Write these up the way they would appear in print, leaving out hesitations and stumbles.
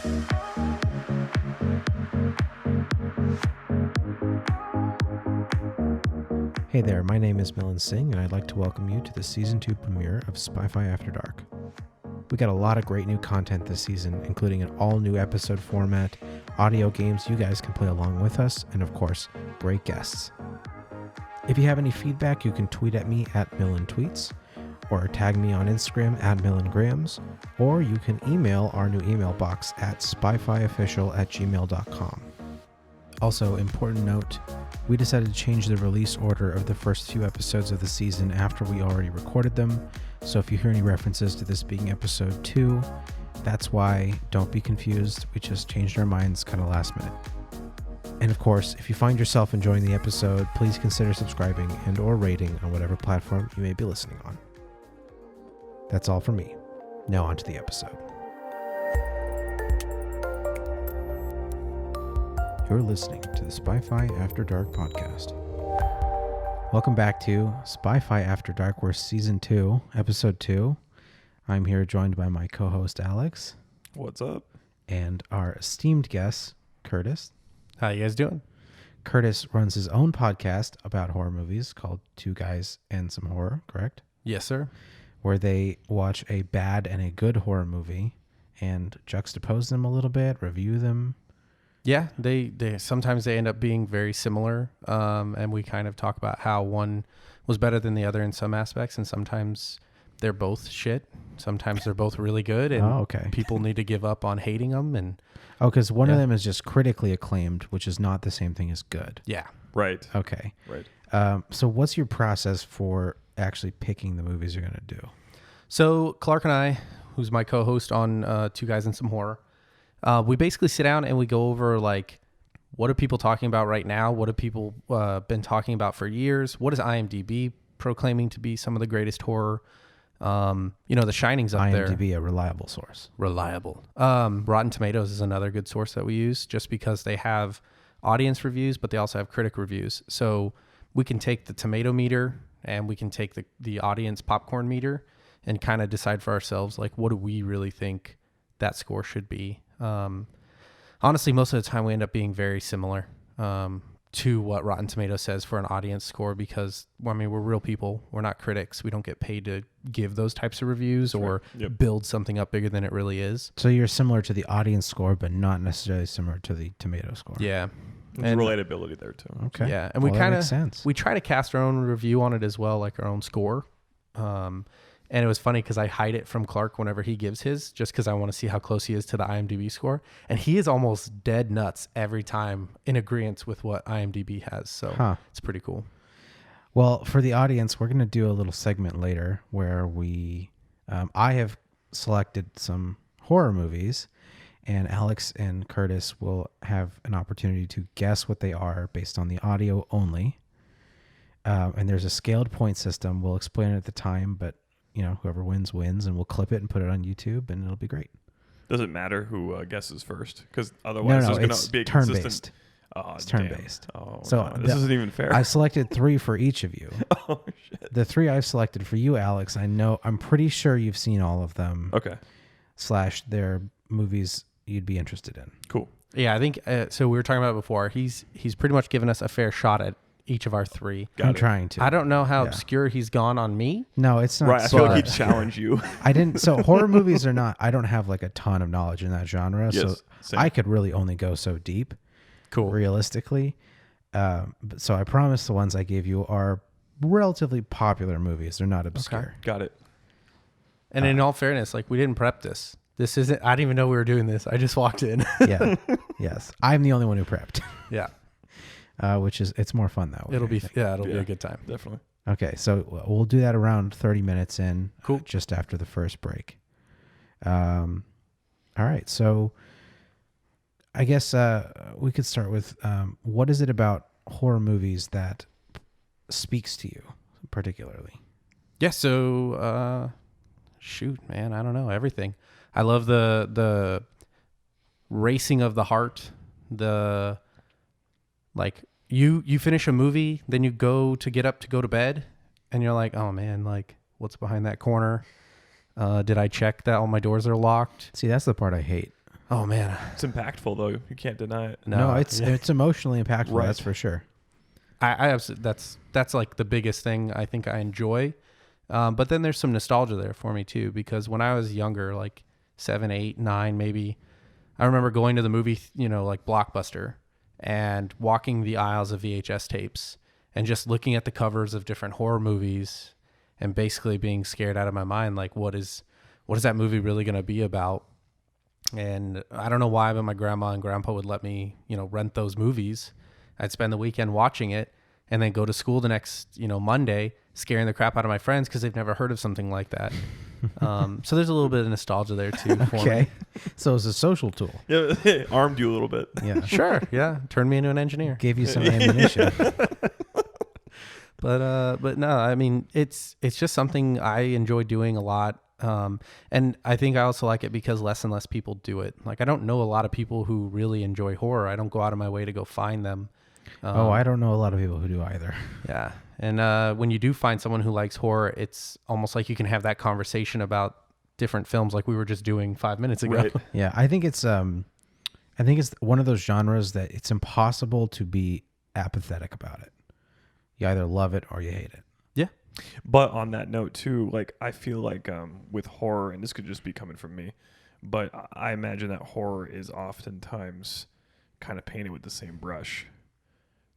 Hey there, my name is Millen Singh, and I'd like to welcome you to the Season 2 premiere of Spy-Fi After Dark. We got a lot of great new content this season, including an all-new episode format, audio games you guys can play along with us, and of course, great guests. If you have any feedback, you can tweet at me at MillenTweets, or tag me on Instagram at MillenGrams, or you can email our new email box at spyfiofficial@gmail.com. Also, important note, we decided to change the release order of the first few episodes of the season after we already recorded them, so if you hear any references to this being episode 2, that's why. Don't be confused, we just changed our minds kind of last minute. And of course, if you find yourself enjoying the episode, please consider subscribing and or rating on whatever platform you may be listening on. That's all from me. Now on to the episode. You're listening to the Spy-Fi After Dark podcast. Welcome back to Spy-Fi After Dark. We're Season 2, Episode 2. I'm here joined by my co-host, Alex. What's up? And our esteemed guest, Curtis. How you guys doing? Curtis runs his own podcast about horror movies called Two Guys and Some Horror, correct? Yes, sir. Where they watch a bad and a good horror movie and juxtapose them a little bit, review them. Yeah, they sometimes they end up being very similar, and we kind of talk about how one was better than the other in some aspects, and sometimes they're both shit. Sometimes they're both really good, and people need to give up on hating them. And because one of them is just critically acclaimed, which is not the same thing as good. Yeah. Right. Okay. Right. So what's your process for actually picking the movies you're going to do? So Clark and I, who's my co-host on Two Guys and Some Horror, we basically sit down and we go over, like, what are people talking about right now? What have people been talking about for years? What is IMDb proclaiming to be some of the greatest horror? The Shining's up there. IMDb, a reliable source. Reliable. Rotten Tomatoes is another good source that we use, just because they have audience reviews, but they also have critic reviews. So we can take the tomato meter and we can take the audience popcorn meter and kind of decide for ourselves, like, what do we really think that score should be? Honestly, most of the time we end up being very similar to what Rotten Tomatoes says for an audience score, because, we're real people. We're not critics. We don't get paid to give those types of reviews or build something up bigger than it really is. So you're similar to the audience score, but not necessarily similar to the tomato score. Yeah. There's relatability there too. Okay. Yeah. And we try to cast our own review on it as well, like our own score. And it was funny because I hide it from Clark whenever he gives his, just because I want to see how close he is to the IMDb score. And he is almost dead nuts every time in agreement with what IMDb has. So It's pretty cool. Well, for the audience, we're going to do a little segment later where I have selected some horror movies, and Alex and Curtis will have an opportunity to guess what they are based on the audio only. And there's a scaled point system. We'll explain it at the time, but whoever wins, and we'll clip it and put it on YouTube, and it'll be great. Does it matter who guesses first? Because otherwise there's going to be a consistent... It's turn-based. Oh, so no. This isn't even fair. I selected 3 for each of you. Oh, shit. The 3 I've selected for you, Alex, I'm pretty sure you've seen all of them. Okay. / they're movies you'd be interested in. Cool. Yeah, I think, so we were talking about it before. He's pretty much given us a fair shot at each of our 3. I'm trying to. I don't know how obscure he's gone on me. No, it's not. Right, I feel like he'd challenge you. I didn't. So horror movies are not, I don't have like a ton of knowledge in that genre. Yes, so same. I could really only go so deep. Cool. Realistically. So I promise the ones I gave you are relatively popular movies. They're not obscure. Okay. Got it. And in all fairness, like, we didn't prep this. This isn't, I didn't even know we were doing this. I just walked in. Yeah. Yes. I'm the only one who prepped. Yeah. Which is, it's more fun that way. It'll be a good time. Definitely. Okay. So we'll do that around 30 minutes in. Cool. Just after the first break. All right. So I guess we could start with what is it about horror movies that speaks to you particularly? Yeah. So, shoot, man, I don't know. Everything. I love the racing of the heart, like, you finish a movie, then you go to get up to go to bed, and you're like, oh man, like, what's behind that corner? Did I check that all my doors are locked? See, that's the part I hate. Oh man, It's impactful though. You can't deny it. No, it's emotionally impactful. Right. That's for sure. I that's like the biggest thing I think I enjoy. But then there's some nostalgia there for me too, because when I was younger, like 7, 8, 9, maybe, I remember going to the movie, like Blockbuster, and walking the aisles of VHS tapes and just looking at the covers of different horror movies and basically being scared out of my mind. Like, what is that movie really going to be about? And I don't know why, but my grandma and grandpa would let me, rent those movies. I'd spend the weekend watching it and then go to school the next, Monday, scaring the crap out of my friends because they've never heard of something like that. So there's a little bit of nostalgia there too for me. So it's a social tool. Yeah, it armed you a little bit. Yeah. Sure. Yeah. Turned me into an engineer. Gave you some ammunition. But no, I mean, it's just something I enjoy doing a lot. And I think I also like it because less and less people do it. Like, I don't know a lot of people who really enjoy horror. I don't go out of my way to go find them. I don't know a lot of people who do either. Yeah. And when you do find someone who likes horror, it's almost like you can have that conversation about different films like we were just doing 5 minutes ago. Right. Yeah, I think it's one of those genres that it's impossible to be apathetic about it. You either love it or you hate it. Yeah. But on that note too, like I feel like with horror, and this could just be coming from me, but I imagine that horror is oftentimes kind of painted with the same brush.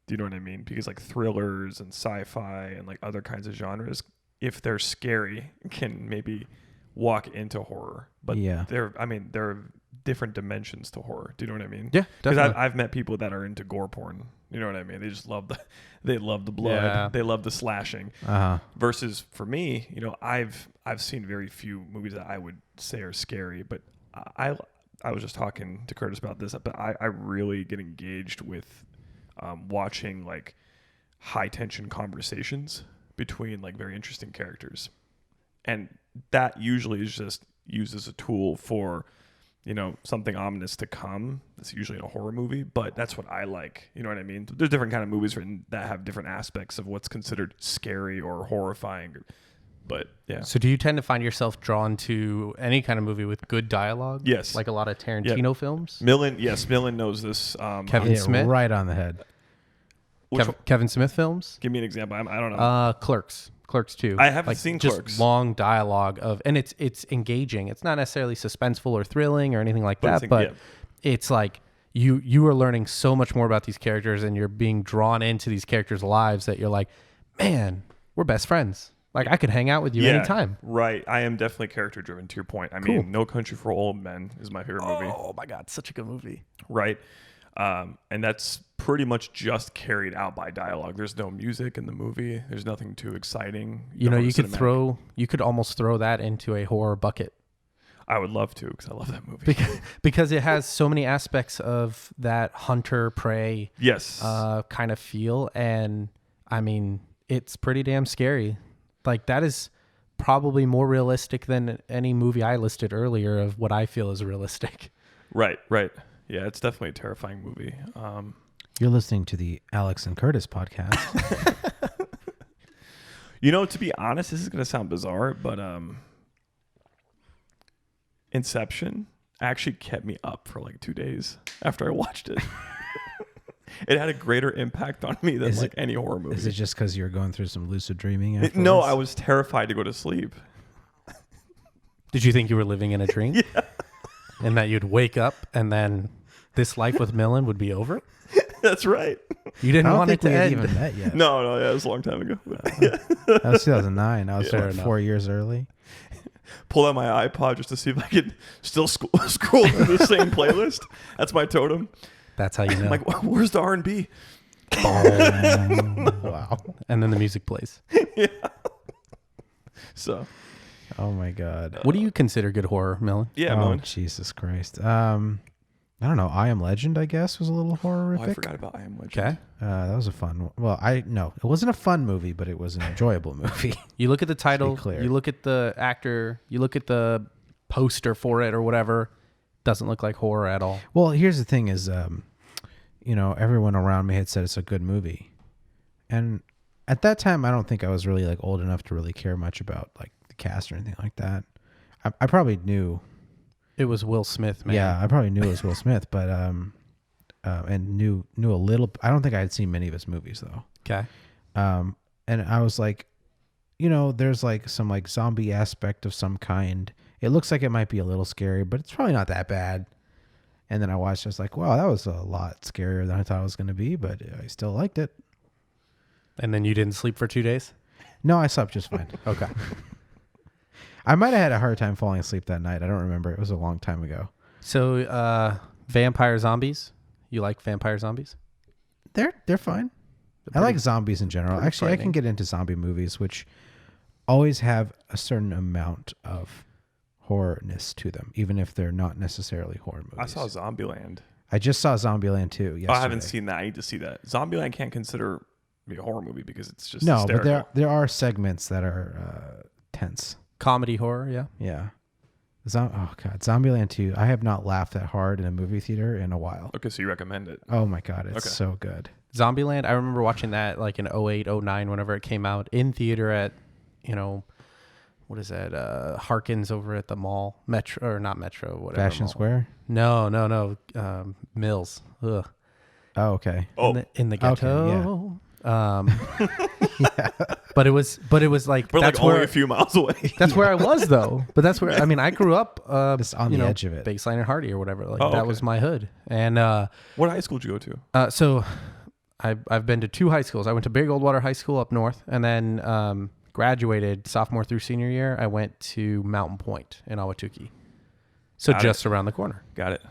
Do you know what I mean? Because like thrillers and sci-fi and like other kinds of genres, if they're scary, can maybe walk into horror. But there are different dimensions to horror. Do you know what I mean? Yeah, because definitely. I've met people that are into gore porn. You know what I mean? They just love the blood. Yeah. They love the slashing. Uh-huh. Versus for me, I've seen very few movies that I would say are scary. But I was just talking to Curtis about this. But I really get engaged with watching like high tension conversations between like very interesting characters, and that usually is just used as a tool for something ominous to come. That's usually in a horror movie, but that's what I like. You know what I mean? There's different kind of movies written that have different aspects of what's considered scary or horrifying. But yeah. So do you tend to find yourself drawn to any kind of movie with good dialogue? Yes. Like a lot of Tarantino films? Millen knows this. Kevin Smith? Right on the head. Kevin Smith films? Give me an example. I don't know. Clerks 2. I haven't seen just Clerks. Long dialogue and it's engaging. It's not necessarily suspenseful or thrilling or anything like that, but it's like you are learning so much more about these characters and you're being drawn into these characters' lives that you're like, man, we're best friends. Like I could hang out with you anytime. Right. I am definitely character driven to your point. I mean, No Country for Old Men is my favorite movie. Oh my God. Such a good movie. Right. And that's pretty much just carried out by dialogue. There's no music in the movie. There's nothing too exciting. You could almost throw that into a horror bucket. I would love to because I love that movie. Because it has so many aspects of that hunter prey kind of feel. And I mean, it's pretty damn scary. Like that is probably more realistic than any movie I listed earlier of what I feel is realistic. Right. Yeah, it's definitely a terrifying movie. You're listening to the Alex and Curtis podcast. To be honest, this is going to sound bizarre, but Inception actually kept me up for like 2 days after I watched it. It had a greater impact on me than any horror movie. Is it just because you're going through some lucid dreaming afterwards? No, I was terrified to go to sleep. Did you think you were living in a dream? Yeah. And that you'd wake up and then this life with Millen would be over? That's right. You didn't want it to end. Even met yet. No, it was a long time ago. That was 2009. I was 4 years early. Pull out my iPod just to see if I could still scroll through the same playlist. That's my totem. That's how you know. I'm like, where's the R&B? Wow. And then the music plays. Yeah. So. Oh my God. What do you consider good horror, Millen? Yeah, Millen. Jesus Christ. I don't know. I Am Legend, I guess, was a little horrific. I forgot about I Am Legend. Okay. That was a fun one. Well, it wasn't a fun movie, but it was an enjoyable movie. You look at the title, you look at the actor, you look at the poster for it or whatever. Doesn't look like horror at all. Well, here's the thing is, everyone around me had said it's a good movie. And at that time, I don't think I was really like old enough to really care much about like the cast or anything like that. I probably knew, It was Will Smith, man. Yeah, I probably knew it was Will Smith, but and knew a little. I don't think I had seen many of his movies though. Okay. And I was like, you know, there's like some like zombie aspect of some kind. It looks like it might be a little scary, but it's probably not that bad. And then I watched, I was like, wow, that was a lot scarier than I thought it was going to be, but I still liked it. And then you didn't sleep for 2 days? No, I slept just fine. Okay. I might have had a hard time falling asleep that night. I don't remember. It was a long time ago. So, vampire zombies. You like vampire zombies? They're fine. I like zombies in general. Actually, I can get into zombie movies, which always have a certain amount of horrorness to them, even if they're not necessarily horror movies. I saw Zombieland. I just saw Zombieland 2 yesterday. Oh, I haven't seen that. I need to see that. Zombieland can't consider be a horror movie because it's just hysterical. But there are segments that are tense. Comedy horror, yeah. Yeah. Oh God, Zombieland 2. I have not laughed that hard in a movie theater in a while. Okay, so you recommend it? Oh my God, it's so good. Zombieland, I remember watching that like in 08, 09, whenever it came out in theater at, what is that? Harkins over at the mall, Metro or not Metro, whatever. Fashion mall. Square? No. Mills. Ugh. Oh, okay. In the ghetto. Okay, yeah. But it was like we're that's like only a few miles away. That's where I was though. But that's where I grew up just on the edge of it. Baseline and Hardy or whatever. Like that was my hood. And what high school did you go to? So I've been to 2 high schools. I went to Big Old Water High School up north, and then graduated sophomore through senior year. I went to Mountain Point in Ahwatukee. So just around the corner. Got it.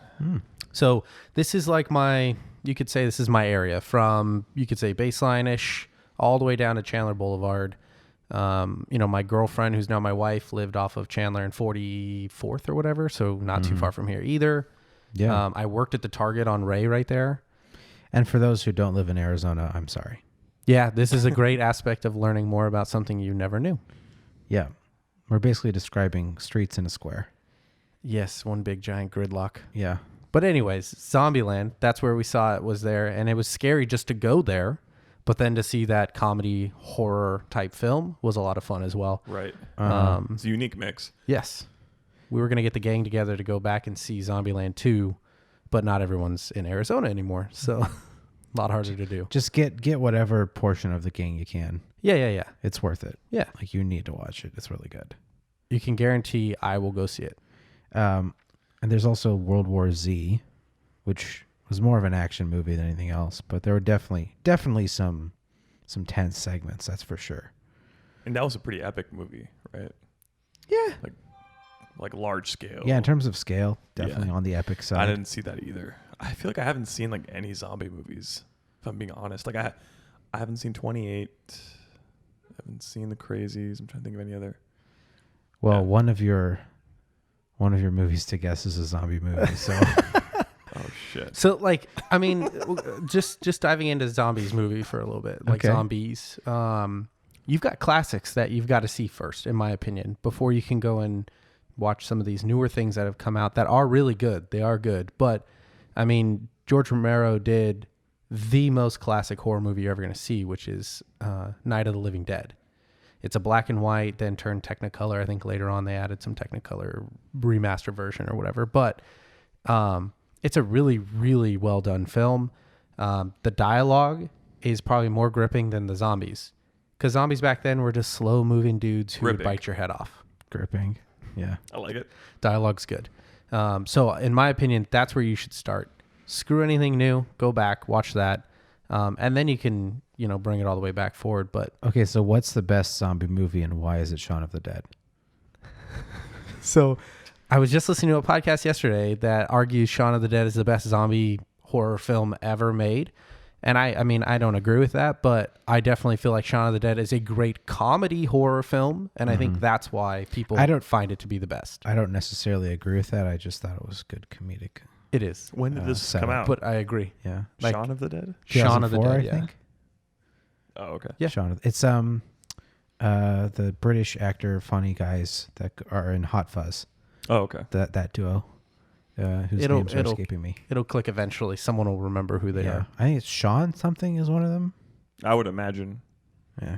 So this is like you could say this is my area from, you could say baseline-ish all the way down to Chandler Boulevard. My girlfriend, who's now my wife, lived off of Chandler and 44th or whatever. So not too far from here either. Yeah. I worked at the Target on Ray right there. And for those who don't live in Arizona, I'm sorry. Yeah, this is a great aspect of learning more about something you never knew. Yeah. We're basically describing streets in a square. Yes, one big giant gridlock. Yeah. But anyways, Zombieland, that's where we saw it, was there. And it was scary just to go there. But then to see that comedy horror type film was a lot of fun as well. Right. It's a unique mix. Yes. We were going to get the gang together to go back and see Zombieland 2, but not everyone's in Arizona anymore. So a lot harder to do. Just get whatever portion of the gang you can. Yeah. It's worth it. Yeah. Like you need to watch it. It's really good. You can guarantee I will go see it. And there's also World War Z, which was more of an action movie than anything else, but there were definitely some tense segments, that's for sure. And that was a pretty epic movie, right? Yeah. Like large scale. Yeah, in terms of scale, definitely on the epic side. I didn't see that either. I feel like I haven't seen like any zombie movies, if I'm being honest. Like I haven't seen 28. I haven't seen The Crazies. I'm trying to think of any other. Well, one of your movies to guess is a zombie movie, so Oh shit. So just diving into zombies movie for a little bit, like zombies. You've got classics that you've got to see first, in my opinion, before you can go and watch some of these newer things that have come out that are really good. They are good. But George Romero did the most classic horror movie you're ever going to see, which is Night of the Living Dead. It's a black and white, then turned Technicolor. I think later on they added some Technicolor remaster version or whatever. But it's a really, really well done film. The dialogue is probably more gripping than the zombies. Because zombies back then were just slow moving dudes who would bite your head off. gripping. Yeah. I like it. Dialogue's good. So in my opinion, that's where you should start. Screw anything new. Go back, watch that. And then you can, bring it all the way back forward. But Okay, so what's the best zombie movie and why is it Shaun of the Dead? So I was just listening to a podcast yesterday that argues Shaun of the Dead is the best zombie horror film ever made. And I don't agree with that, but I definitely feel like Shaun of the Dead is a great comedy horror film. And I think that's why people find it to be the best. I don't necessarily agree with that. I just thought it was good comedic. It is. When did this come out? But I agree. Yeah. Shaun of the Dead? Shaun of the 2004, Dead, I think. Oh, okay. Yeah. It's the British actor funny guys that are in Hot Fuzz. Oh, okay. That duo. Whose names are escaping me. It'll click eventually. Someone will remember who they are. I think it's Sean something is one of them. I would imagine. Yeah.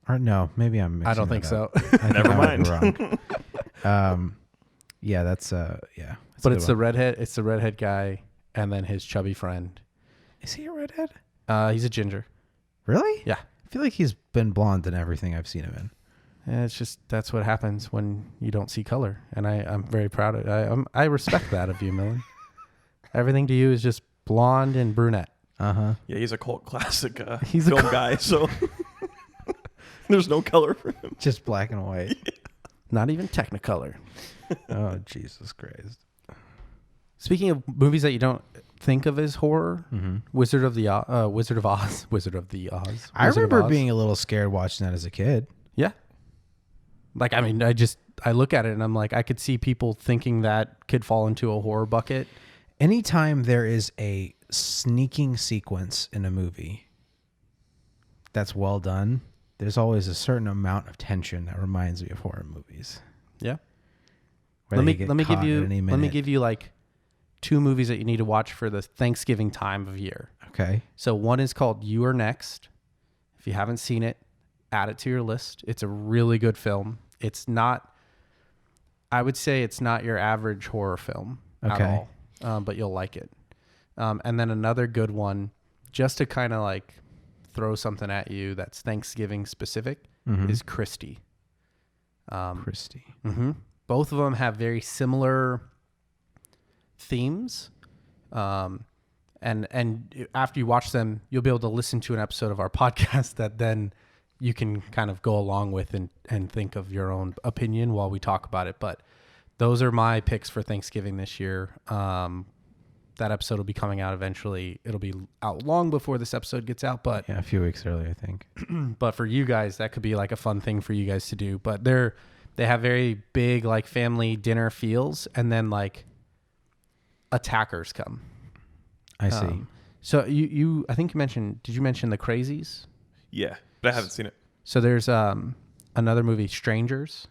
Or no, maybe I'm mixing I don't think that so. up. I think Never I might mind. be wrong. Yeah, that's yeah. That's But a it's good the redhead. It's the redhead guy, and then his chubby friend. Is he a redhead? He's a ginger. Really? Yeah. I feel like he's been blonde in everything I've seen him in. And it's just that's what happens when you don't see color, and I'm very proud of it. I respect that of you, Millen. Everything to you is just blonde and brunette. Uh-huh. Yeah, he's a cult classic He's a film guy, so there's no color for him. Just black and white. Not even Technicolor. Oh, Jesus Christ. Speaking of movies that you don't think of as horror, Wizard of the Oz. Wizard of Oz. I Wizard of remember Oz. being a little scared watching that as a kid. Yeah. Like, I mean, I look at it and I'm like, I could see people thinking that could fall into a horror bucket. Anytime there is a sneaking sequence in a movie that's well done, there's always a certain amount of tension that reminds me of horror movies. Yeah. Where Let they me get give caught you at any let me minute. give you like 2 movies that you need to watch for the Thanksgiving time of year. Okay. So one is called You Are Next. If you haven't seen it, add it to your list. It's a really good film. It's not, I would say it's not your average horror film at all, but you'll like it. And then another good one, just to kind of like throw something at you that's Thanksgiving specific, is Christie. Christie. Both of them have very similar themes. And after you watch them, you'll be able to listen to an episode of our podcast that then you can kind of go along with and think of your own opinion while we talk about it. But those are my picks for Thanksgiving this year. That episode will be coming out eventually. It'll be out long before this episode gets out, but Yeah, a few weeks early, I think. but for you guys, that could be like a fun thing for you guys to do. But they have very big like family dinner feels, and then like attackers come. I see. So you I think did you mention The Crazies? Yeah, but I haven't seen it. So there's another movie, Strangers.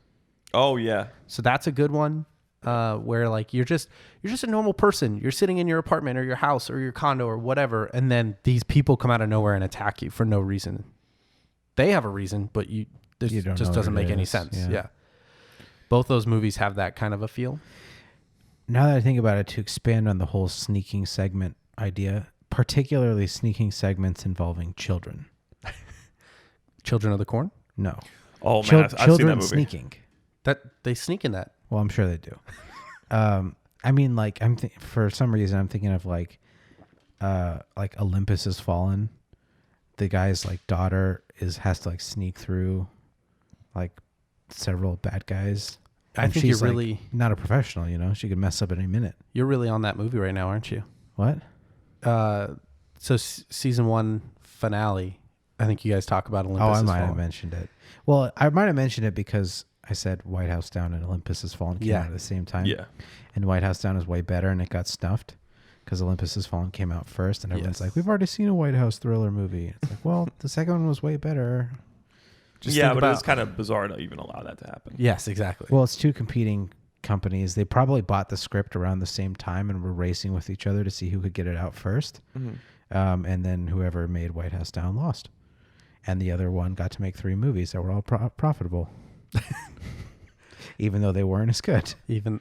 Oh yeah, So that's a good one. Where like you're just a normal person. You're sitting in your apartment or your house or your condo or whatever, and then these people come out of nowhere and attack you for no reason. They have a reason, but You don't just know doesn't what it make any is. sense. Yeah. Yeah. Both those movies have that kind of a feel. Now that I think about it, to expand on the whole sneaking segment idea, particularly sneaking segments involving children. Children of the Corn? No. oh man, I've seen children that movie. sneaking. That they sneak in that. Well, I'm sure they do. I mean, like for some reason, I'm thinking of like Olympus Has Fallen. The guy's like daughter has to like sneak through like several bad guys. I And think she's you're like, really not a professional, you know. She could mess up at any minute. you're really on that movie right now, aren't you? What? So season 1 finale. I think you guys talk about Olympus. Oh, I Has might have Fallen. mentioned it. Well, I might have mentioned it because I said White House Down and Olympus Has Fallen came Yeah. out at the same time. Yeah, And White House Down is way better, and it got snuffed because Olympus Has Fallen came out first, and everyone's Yes. like, "We've already seen a White House thriller movie." It's like, well, the second one was way better. yeah, think but it's about- kind of bizarre to even allow that to happen. Yes, exactly. Well, it's two competing companies. They probably bought the script around the same time and were racing with each other to see who could get it out first. And then whoever made White House Down lost. And the other one got to make 3 movies that were all profitable. Even though they weren't as good. Even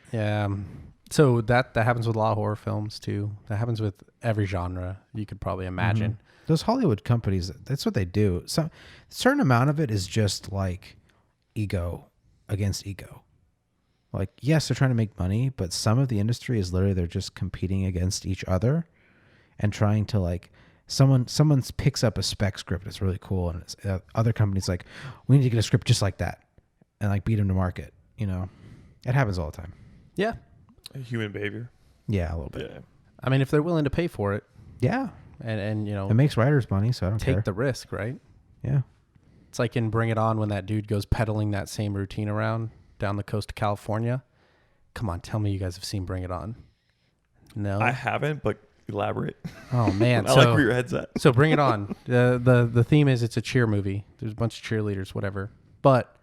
so that happens with a lot of horror films too. That happens with every genre you could probably imagine. Those Hollywood companies, that's what they do. Some certain amount of it is just like ego against ego. Like, yes, they're trying to make money, but some of the industry is literally they're just competing against each other and trying to like someone picks up a spec script. It's really cool, and it's, other companies like, we need to get a script just like that and like beat them to market. You know, it happens all the time. Yeah. Human behavior. Yeah, a little bit. Yeah, I mean, if they're willing to pay for it Yeah, and you know it makes writers money, so I don't take care. the risk, right? Yeah. It's like in Bring It On when that dude goes peddling that same routine around down the coast of California. Come on, tell me you guys have seen Bring It On. No. I haven't, but elaborate. Oh man. I like where your head's at. So Bring It On. The theme is it's a cheer movie. There's a bunch of cheerleaders, whatever. But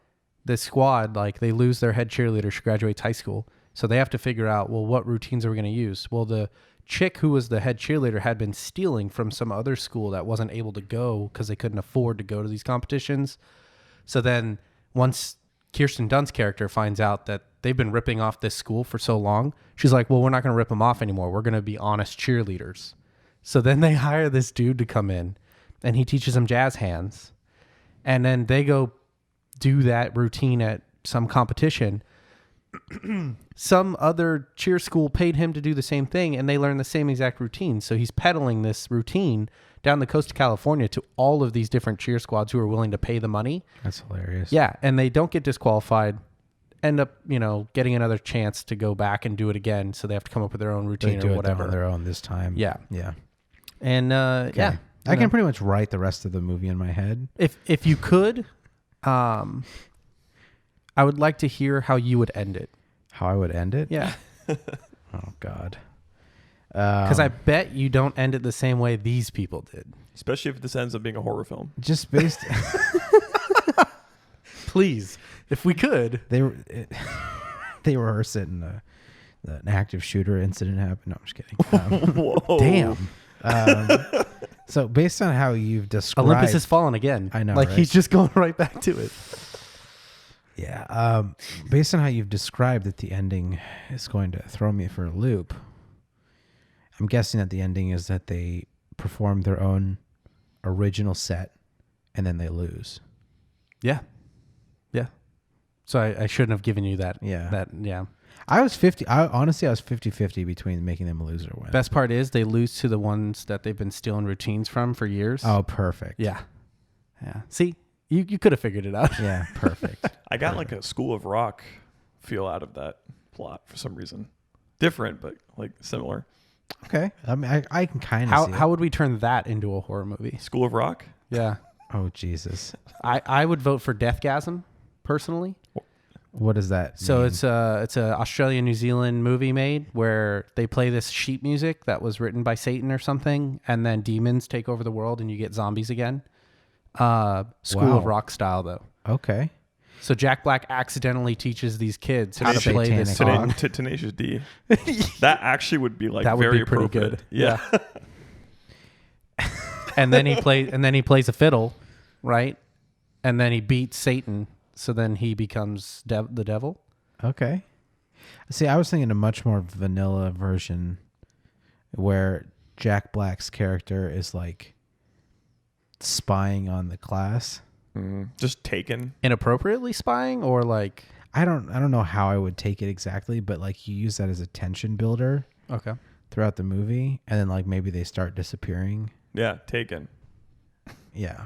the squad, like, they lose their head cheerleader. She graduates high school. So they have to figure out, well, what routines are we going to use? Well, the chick who was the head cheerleader had been stealing from some other school that wasn't able to go because they couldn't afford to go to these competitions. So then once Kirsten Dunst's character finds out that they've been ripping off this school for so long. She's like, well, we're not going to rip them off anymore. We're going to be honest cheerleaders. So then they hire this dude to come in, and he teaches them jazz hands. And then they go do that routine at some competition. Some other cheer school paid him to do the same thing, and they learn the same exact routine. So he's peddling this routine down the coast of California to all of these different cheer squads who are willing to pay the money. That's hilarious. Yeah, and they don't get disqualified, end up, getting another chance to go back and do it again. So they have to come up with their own routine They do or whatever. it on their own this time. Yeah. Yeah. And yeah, I can pretty much write the rest of the movie in my head. if you could, I would like to hear how you would end it. How I would end it? Yeah. Oh God. Because I bet you don't end it the same way these people did. Especially if this ends up being a horror film. just based. Please, if we could. they rehearse it, and an active shooter incident happened. No, I'm just kidding. Whoa. Damn. So based on how you've described, Olympus has fallen again. I know, Like right? he's just going right back to it. Yeah. Based on how you've described that the ending is going to throw me for a loop, I'm guessing that the ending is that they perform their own original set and then they lose. Yeah. Yeah. So I shouldn't have given you that. Yeah. Yeah. I was 50-50 between making them lose or win. Best part is they lose to the ones that they've been stealing routines from for years. Oh, perfect. Yeah. Yeah. See, you could have figured it out. Yeah, perfect. I got like a School of Rock feel out of that plot for some reason. Different, but like similar. Okay. I mean, I can kind of see How would we turn that into a horror movie? School of Rock? Yeah. it. Oh, Jesus. I would vote for Deathgasm, personally. What does that So mean? it's a Australia New Zealand movie made where they play this sheet music that was written by Satan or something, and then demons take over the world and you get zombies again. School of Wow. Rock style though. Okay. So Jack Black accidentally teaches these kids how to Tenacious play this Satanic song. Tenacious D. That actually would be like That would very be pretty appropriate. good. Yeah. And then he plays a fiddle, right? And then he beats Satan, so then he becomes the devil. Okay. See, I was thinking a much more vanilla version where Jack Black's character is like spying on the class. Just taken. Inappropriately spying, or like I don't know how I would take it exactly, but like you use that as a tension builder okay. throughout the movie, and then like maybe they start disappearing. Yeah, taken. Yeah,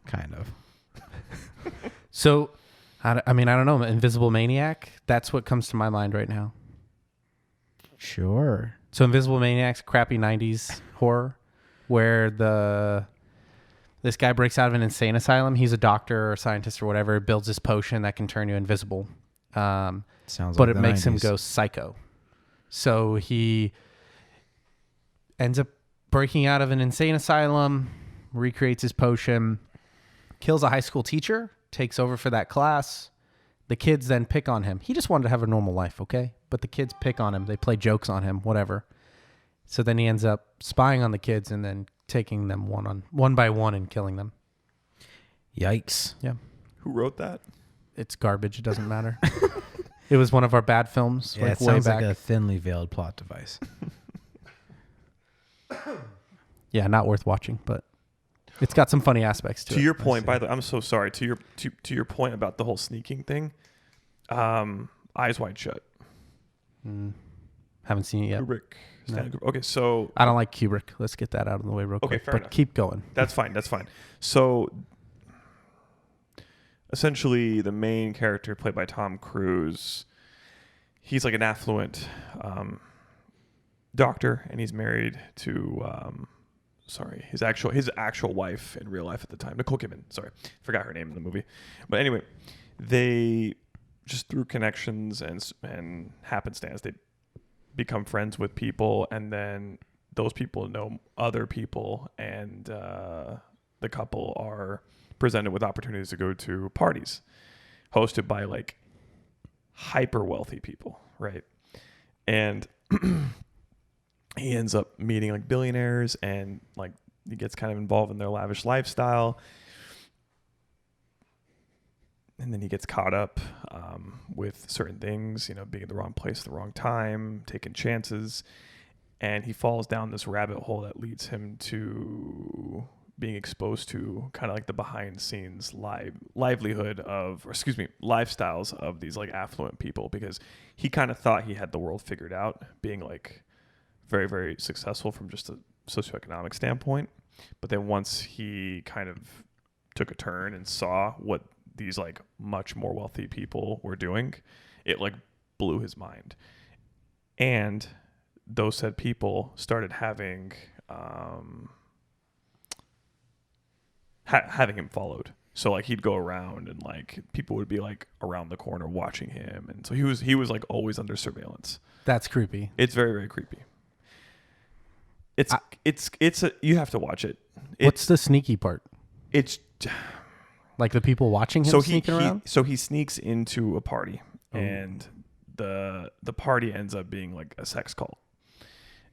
kind of. So, I don't know. Invisible Maniac. That's what comes to my mind right now. Sure. So Invisible Maniac's a crappy 90s horror where this guy breaks out of an insane asylum. He's a doctor or scientist or whatever, builds this potion that can turn you invisible. Sounds But like it the makes him 90s. go psycho. So he ends up breaking out of an insane asylum, recreates his potion, kills a high school teacher, takes over for that class. The kids then pick on him. He just wanted to have a normal life, okay? But the kids pick on him. They play jokes on him, whatever. So then he ends up spying on the kids and then taking them one by one and killing them. Yikes. Yeah. Who wrote that? It's garbage. It doesn't matter. It was one of our bad films, Yeah, like it way sounds back. like a thinly veiled plot device. Yeah, not worth watching, but it's got some funny aspects to it. To your point, by the way, I'm so sorry. To your point about the whole sneaking thing, Eyes Wide Shut. Haven't seen it yet. Kubrick. Stanley Kubrick. Okay, so I don't like Kubrick. Let's get that out of the way real quick. fair But enough. keep going. that's fine. That's fine. So essentially, the main character played by Tom Cruise, he's like an affluent doctor, and he's married to his actual wife in real life at the time, Nicole Kidman. Sorry, forgot her name in the movie. But anyway, they just through connections and happenstance, they become friends with people, and then those people know other people, and the couple are presented with opportunities to go to parties hosted by like hyper wealthy people, right? And he ends up meeting like billionaires, and like he gets kind of involved in their lavish lifestyle. and then he gets caught up with certain things, being in the wrong place at the wrong time, taking chances, and he falls down this rabbit hole that leads him to being exposed to kind of like the behind the scenes lifestyles of these like affluent people, because he kind of thought he had the world figured out, being like very, very successful from just a socioeconomic standpoint. But then once he kind of took a turn and saw what these like much more wealthy people were doing, it like blew his mind. And those said people started having having him followed. So like he'd go around and like people would be like around the corner watching him, and so he was like always under surveillance. That's creepy. It's very, very creepy. You have to watch it. What's the sneaky part? It's like the people watching him sneaking around? So he sneaks into a party, and the party ends up being like a sex cult.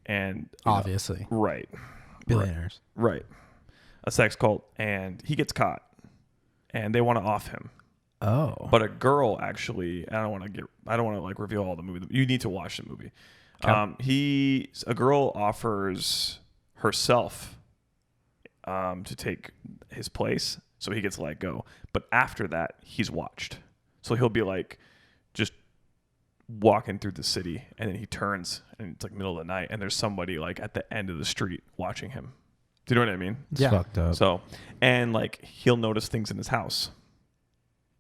And obviously. Right. Billionaires. Right. A sex cult, and he gets caught, and they want to off him. Oh. But a girl actually, I don't want to like reveal all the movie. You need to watch the movie. Okay. A girl offers herself to take his place, so he gets let go. But after that, he's watched. So he'll be like just walking through the city, and then he turns, and it's like middle of the night, and there's somebody like at the end of the street watching him. Do you know what I mean? It's fucked up. So, and like he'll notice things in his house.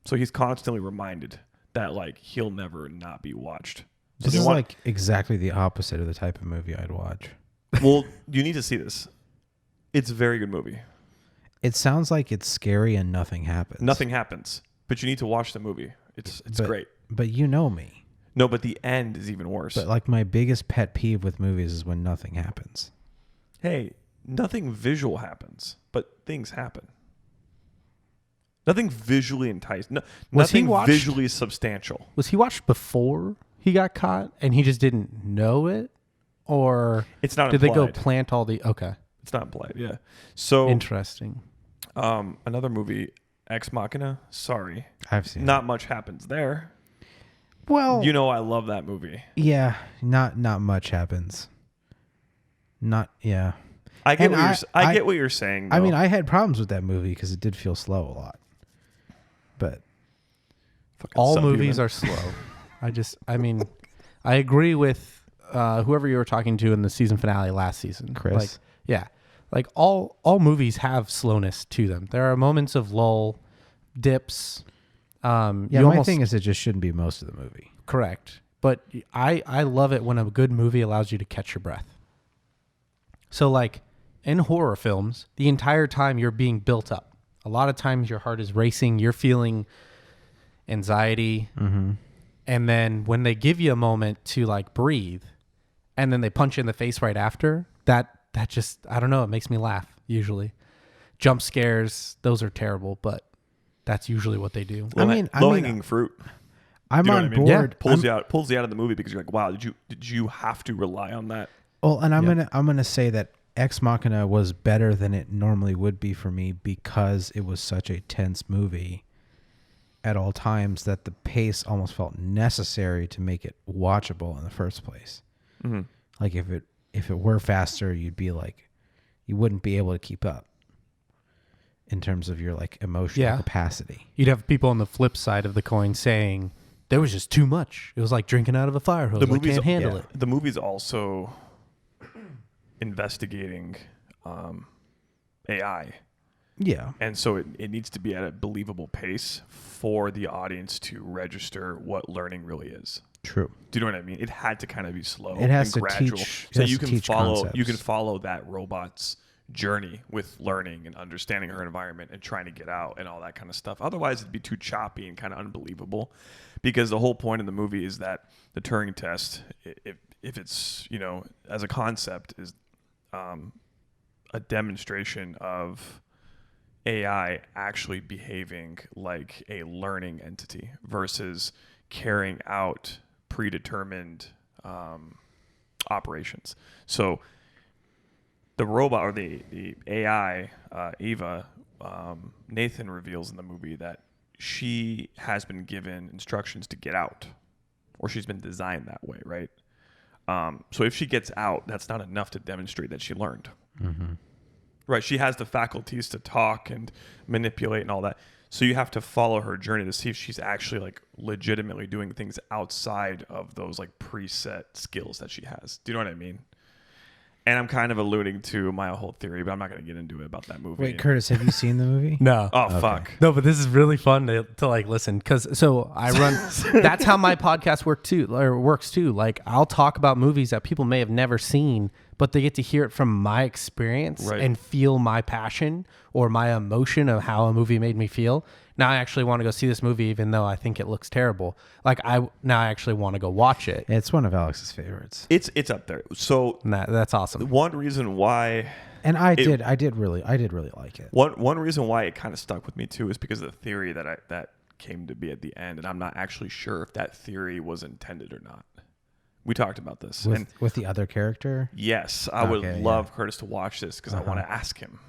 So he's constantly reminded that like he'll never not be watched. So This is like exactly the opposite of the type of movie I'd watch. Well, you need to see this. It's a very good movie. It sounds like it's scary and nothing happens. Nothing happens, but you need to watch the movie. It's great. But you know me. No, but the end is even worse. But like my biggest pet peeve with movies is when nothing happens. Hey, nothing visual happens, but things happen. Nothing visually enticing. Nothing visually substantial. Was he watched before he got caught and he just didn't know it? Or it's not did implied. they go plant all the... Okay. It's not implied, yeah. So interesting. Another movie, Ex Machina. Sorry. I've seen Not much happens there. Well... I love that movie. Yeah. Not much happens. Yeah. I get what you're saying, though. I mean, I had problems with that movie because it did feel slow a lot. But all movies are slow. I agree with whoever you were talking to in the season finale last season. Chris. Like, yeah. Like all movies have slowness to them. There are moments of lull, dips. My thing is it just shouldn't be most of the movie. Correct. But I love it when a good movie allows you to catch your breath. So like in horror films, the entire time you're being built up. A lot of times your heart is racing. You're feeling anxiety. Mm-hmm. And then when they give you a moment to like breathe and then they punch you in the face right after, that just, I don't know, it makes me laugh usually. Jump scares, those are terrible, but that's usually what they do. Low-hanging fruit. I'm on board. Yeah. Pulls you out of the movie because you're like, wow, did you have to rely on that? Well, and I'm gonna say that Ex Machina was better than it normally would be for me because it was such a tense movie at all times that the pace almost felt necessary to make it watchable in the first place. Mm-hmm. Like if it were faster, you'd be like, you wouldn't be able to keep up in terms of your like emotional capacity. You'd have people on the flip side of the coin saying there was just too much. It was like drinking out of a fire hose. I can't handle it. The movie's also investigating AI. Yeah. And so it needs to be at a believable pace for the audience to register what learning really is. True. Do you know what I mean? It had to kind of be slow it has and to gradual. Teach, so you can concepts. follow that robot's journey with learning and understanding her environment and trying to get out and all that kind of stuff. Otherwise it'd be too choppy and kind of unbelievable, because the whole point of the movie is that the Turing test, if it's, as a concept, is a demonstration of AI actually behaving like a learning entity versus carrying out predetermined operations. So the robot or the AI, Eva, Nathan reveals in the movie that she has been given instructions to get out, or she's been designed that way, right? So if she gets out, that's not enough to demonstrate that she learned. Mm-hmm. Right? She has the faculties to talk and manipulate and all that. So you have to follow her journey to see if she's actually like legitimately doing things outside of those like preset skills that she has. Do you know what I mean? And I'm kind of alluding to my whole theory, but I'm not going to get into it about that movie. Wait, Curtis, have you seen the movie? No. Oh, Okay. fuck. No, but this is really fun to like listen because so I run. That's how my podcast works too. Like I'll talk about movies that people may have never seen, but they get to hear it from my experience Right. and feel my passion or my emotion of how a movie made me feel. Now I actually want to go see this movie, even though I think it looks terrible. Like I actually want to go watch it. It's one of Alex's favorites. It's up there. So And that's awesome. one reason why And I did really like it. one reason why it kind of stuck with me too is because of the theory that came to be at the end, and I'm not actually sure if that theory was intended or not. We talked about this, and With the other character? yes, I would Okay, love Curtis to watch this because I want to ask him.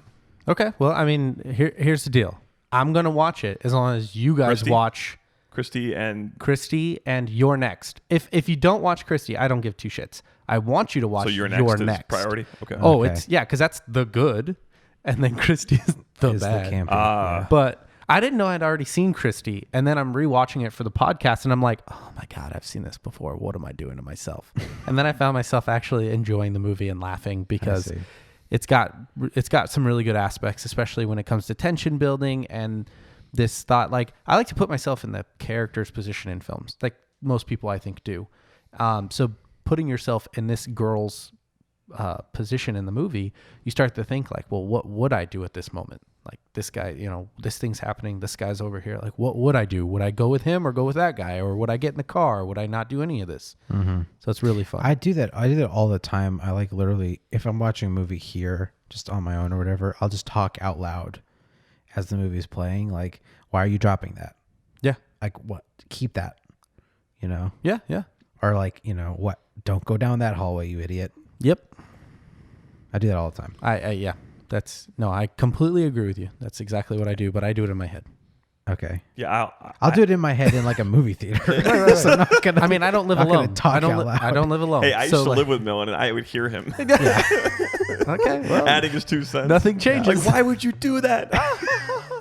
Okay. Well, I mean, here's the deal. I'm gonna watch it as long as you guys Christy? watch Christy and Christy and You're Next. If you don't watch Christy, I don't give two shits. I want you to watch so your You're next is Next. priority. Okay. Oh, Okay. it's because that's the good, and then Christy is the Is bad. the campy. Ah. But I didn't know I'd already seen Christy, and then I'm rewatching it for the podcast, and I'm like, oh my god, I've seen this before. What am I doing to myself? And then I found myself actually enjoying the movie and laughing because see. it's got some really good aspects, especially when it comes to tension building and this thought. Like I like to put myself in the character's position in films, like most people I think do. So putting yourself in this girl's position in the movie, you start to think like, well, what would I do at this moment? Like this guy, this thing's happening. This guy's over here. Like, what would I do? Would I go with him or go with that guy? Or would I get in the car? Would I not do any of this? Mm-hmm. So it's really fun. I do that all the time. I like literally, if I'm watching a movie here, just on my own or whatever, I'll just talk out loud as the movie's playing. Like, why are you dropping that? Yeah. Like, what? Keep that, Yeah. Yeah. Or like, what? Don't go down that hallway, you idiot. Yep. I do that all the time. Yeah. I completely agree with you. That's exactly what I do, but I do it in my head. Okay. Yeah, I'll do it in my head in like a movie theater. So I'm not gonna, I mean, I don't live not gonna alone. talk I don't. out loud. I don't live alone. Hey, I used So, to like- live with Millen, and I would hear him Okay. Well, adding his 2 cents. nothing changes. Like, why would you do that?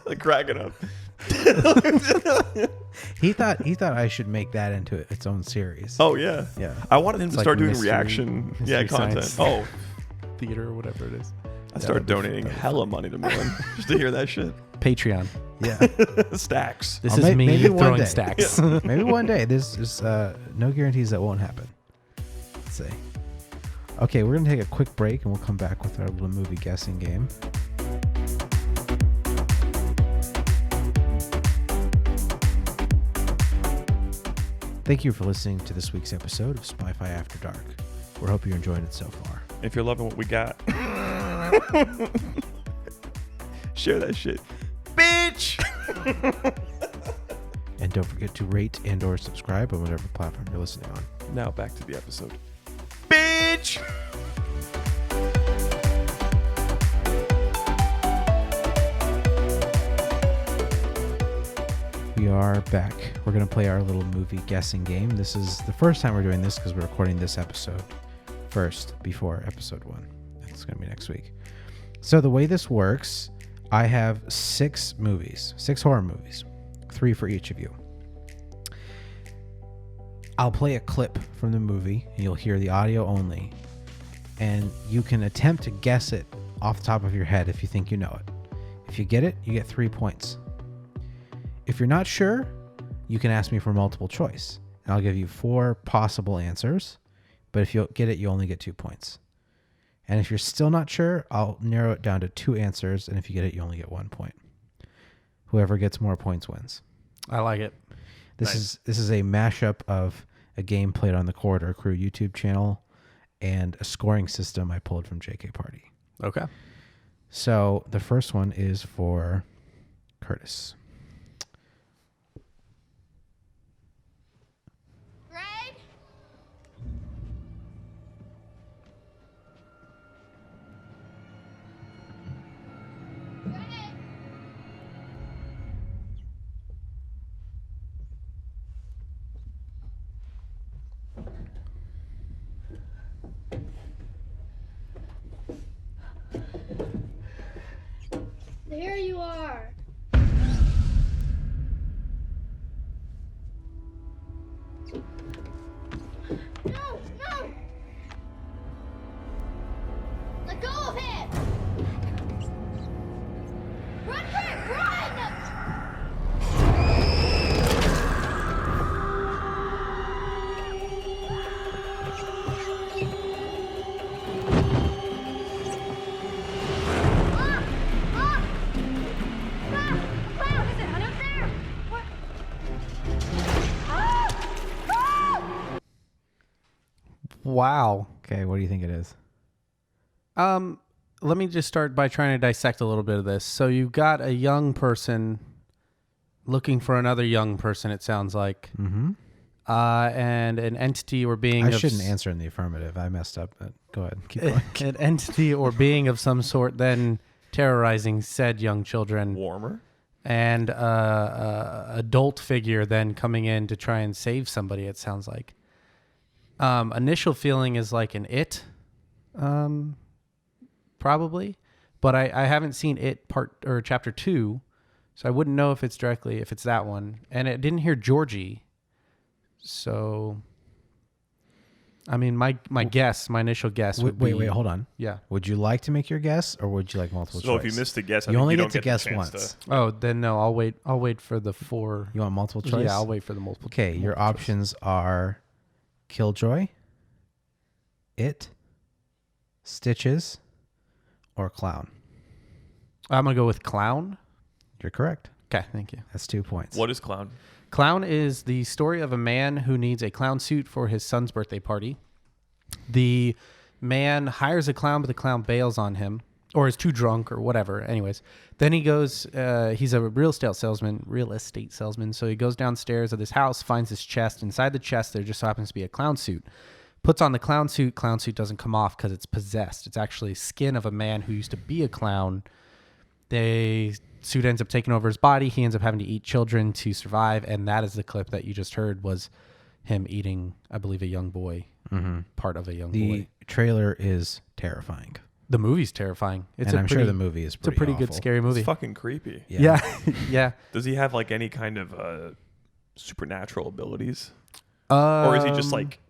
Like cracking up. He thought I should make that into its own series. Oh yeah, Yeah. I wanted him to like start doing mystery- reaction, mystery content. science. Oh, Theater or whatever it is. I started donating hella money to Millen just to hear that shit. Patreon. Yeah. Stacks. This I'll is make- me maybe one throwing day. stacks. Maybe one day. This is no guarantees that won't happen. Let's see. Okay, we're gonna take a quick break and we'll come back with our little movie guessing game. Thank you for listening to this week's episode of Spy-Fi After Dark. We hope you're enjoying it so far. If you're loving what we got, share that shit, bitch. And don't forget to rate and or subscribe on whatever platform you're listening on. Now back to the episode, bitch. We are back. We're going to play our little movie guessing game. This is the first time we're doing this because we're recording this episode first before episode 1. That's going to be next week. So the way this works, I have 6 horror movies, 3 for each of you. I'll play a clip from the movie and you'll hear the audio only. And you can attempt to guess it off the top of your head if you think you know it. If you get it, you get 3 points. If you're not sure, you can ask me for multiple choice, and I'll give you 4 possible answers. But if you get it, you only get 2 points. And if you're still not sure, I'll narrow it down to 2 answers, and if you get it, you only get 1 point. Whoever gets more points wins. I like it. This is a mashup of a game played on the Corridor Crew YouTube channel and a scoring system I pulled from JK Party. Okay. So the first one is for Curtis. Greg? Greg? There you are. No, no! Let go of him! Run, Rick, run! What is it, honey? Up there? What? Wow. Okay, what do you think it is? Let me just start by trying to dissect a little bit of this. So you've got a young person looking for another young person, it sounds like. Mm-hmm. And an entity or being I of shouldn't answer in the affirmative. I messed up. But go ahead. Keep going. an entity or being of some sort then terrorizing said young children. Warmer. And adult figure then coming in to try and save somebody, it sounds like. Initial feeling is like an It, probably. But I haven't seen It chapter 2, so I wouldn't know if it's that one. And it didn't hear Georgie. So, I mean, my initial guess would be... Wait, hold on. Yeah. Would you like to make your guess, or would you like multiple choice? So if you missed the guess, you only get to guess once. Oh, then no, I'll wait for the 4. You want multiple choice? Yeah, I'll wait for the multiple. Okay, your multiple choice. options are Killjoy, It, Stitches, or Clown. I'm going to go with Clown. You're correct. Okay, thank you. That's 2 points. What is Clown? Clown is the story of a man who needs a clown suit for his son's birthday party. The man hires a clown, but the clown bails on him or is too drunk or whatever. Anyways, then he goes, he's a real estate salesman. So he goes downstairs of this house, finds this chest. Inside the chest, there just so happens to be a clown suit. Puts on the clown suit doesn't come off because it's possessed. It's actually skin of a man who used to be a clown. Suit ends up taking over his body. He ends up having to eat children to survive. And that is the clip that you just heard was him eating, I believe, a young boy, part of a young boy. The trailer is terrifying. The movie's terrifying. I'm sure the movie is pretty good, awful. scary movie. It's fucking creepy. Yeah. Yeah. Does he have like any kind of supernatural abilities? Or is he just like...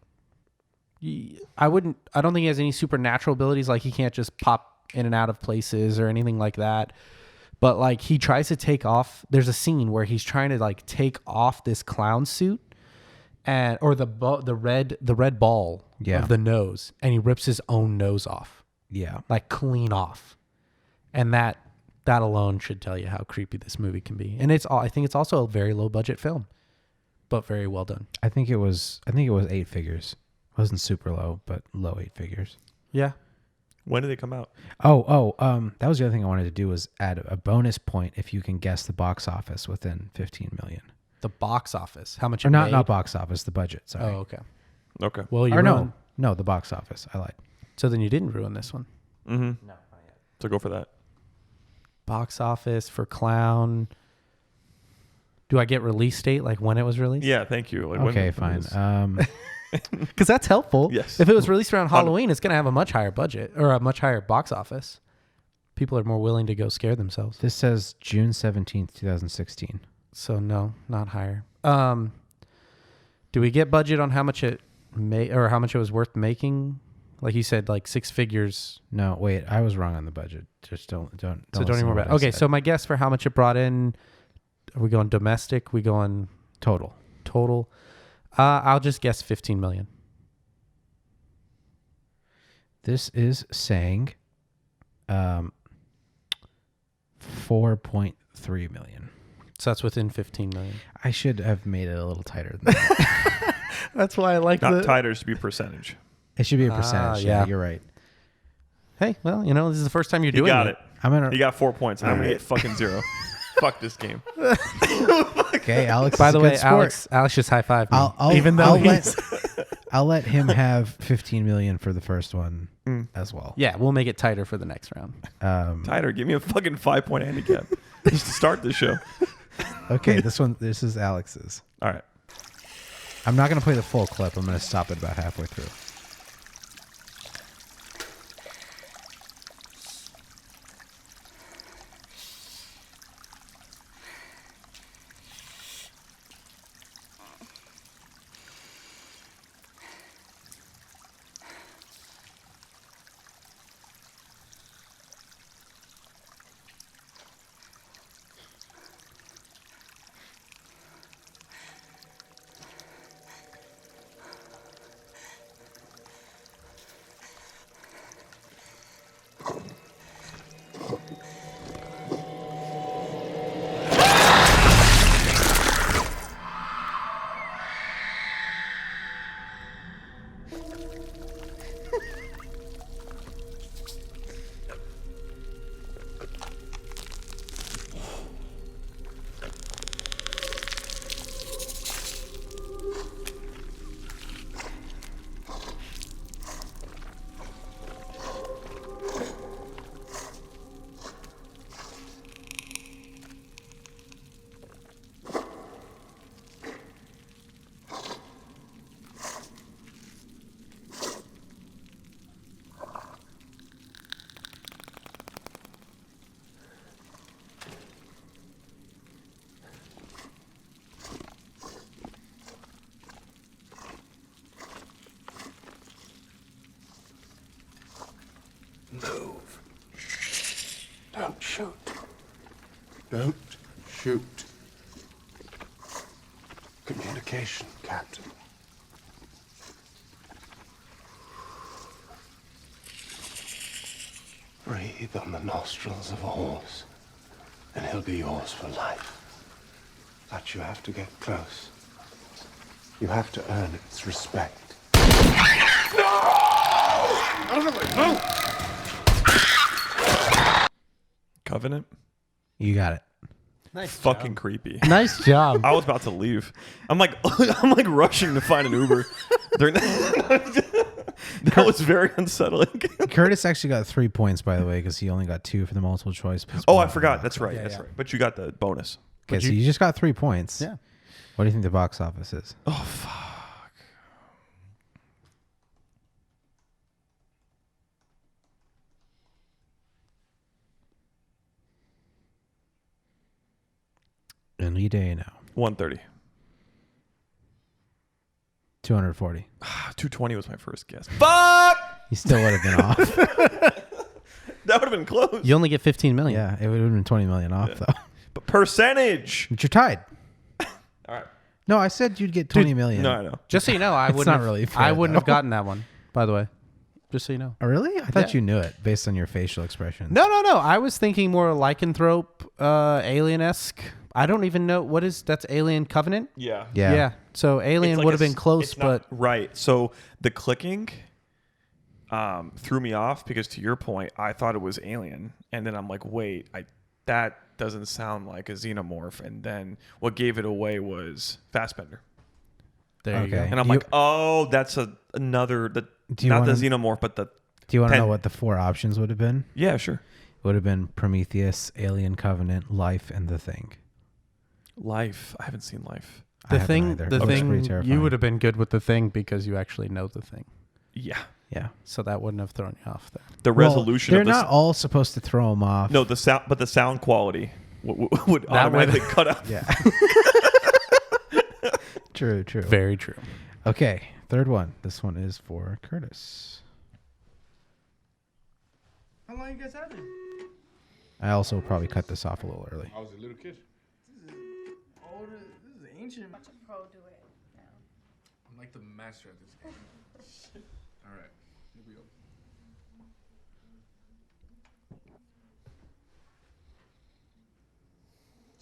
I don't think he has any supernatural abilities. Like he can't just pop in and out of places or anything like that. But like he tries to take off. There's a scene where he's trying to like take off this clown suit, or the red ball of the nose, and he rips his own nose off. Yeah, like clean off, and that alone should tell you how creepy this movie can be. And I think it's also a very low budget film, but very well done. I think it was 8 figures. It wasn't super low, but low 8 figures. Yeah. When did they come out? That was the other thing I wanted to do was add a bonus point if you can guess the box office within 15 million. The box office, how much? Or it not made? box office, the budget. Sorry. Oh, okay. Okay. Well, no, the box office. I lied. So then you didn't ruin this one. Mm-hmm. No, not yet. So go for that. Box office for Clown. Do I get release date, like when it was released? Yeah, thank you. Like Okay, fine. Because that's helpful. Yes. If it was released around Halloween, it's going to have a much higher budget or a much higher box office. People are more willing to go scare themselves. This says June 17th, 2016. So no, not higher. Do we get budget on how much it or how much it was worth making? Like you said, like 6 figures. No, wait, I was wrong on the budget. Just don't. So don't even worry about it. Okay, so my guess for how much it brought in, are we going domestic? We going total? I'll just guess 15 million. This is saying 4.3 million. So that's within 15 million. I should have made it a little tighter than that. That's why I like Not tighter, it should be percentage. It should be a percentage. Yeah, you're right. Hey, well, this is the first time you're doing got it. He got 4 points. And I'm going to get fucking 0. Fuck this game. Okay, Alex. By the way, Alex just high fived me. I'll let him have 15 million for the first one as well. Yeah, we'll make it tighter for the next round. Tighter. Give me a fucking 5-point handicap just to start the show. Okay, this is Alex's. All right. I'm not going to play the full clip. I'm going to stop it about halfway through. move. Don't shoot. Don't shoot. Communication, Captain. Breathe on the nostrils of a horse, and he'll be yours for life. But you have to get close. You have to earn its respect. Covenant. You got it. Nice. Fucking creepy. Nice job. I was about to leave. I'm like rushing to find an Uber. During that was very unsettling. Curtis actually got 3 points, by the way, because he only got 2 for the multiple choice. Oh, I forgot. That's right. Yeah, That's yeah. right. But you got the bonus. Okay, so you just got 3 points. Yeah. What do you think the box office is? Oh fuck. Any day now. 130. 240. 220 was my first guess. Fuck! You still would have been off. That would have been close. You only get 15 million. Yeah, it would have been 20 million off, though. But percentage. But you're tied. All right. No, I said you'd get 20 million. No, I know. Just so you know, I It's wouldn't. not have, really fair, I wouldn't have though. gotten that one. By the way, just so you know. Oh, really? I thought Yeah. you knew it based on your facial expressions. No. I was thinking more lycanthrope, alien-esque. I don't even know what is. That's Alien Covenant. Yeah. Yeah. So Alien It's like would have a been s- close, it's not- but right. So the clicking threw me off because, to your point, I thought it was Alien, and then I'm like, wait, that doesn't sound like a xenomorph. And then what gave it away was Fassbender, there you go. Okay. and I'm like, oh, that's another Do you not the wanna- xenomorph, but the Do you want to know Pen- what the 4 options would have been? yeah, sure. It would have been Prometheus, Alien Covenant, Life, and The Thing. Life. I haven't seen Life. I haven't either. The It looks pretty thing, terrifying. you would have been good with the thing because you actually know the thing. Yeah. Yeah. So that wouldn't have thrown you off there. The Well, resolution. they're of this, not all supposed to throw them off. No, the sound, but the sound quality would That automatically would- cut out. Yeah. True. Very true. Okay, third one. This one is for Curtis. How long you guys had it? I also probably cut this off a little early. I was a little kid. Older. This is ancient. Watch a pro do it now. I'm like the master at this game. All right, here we go.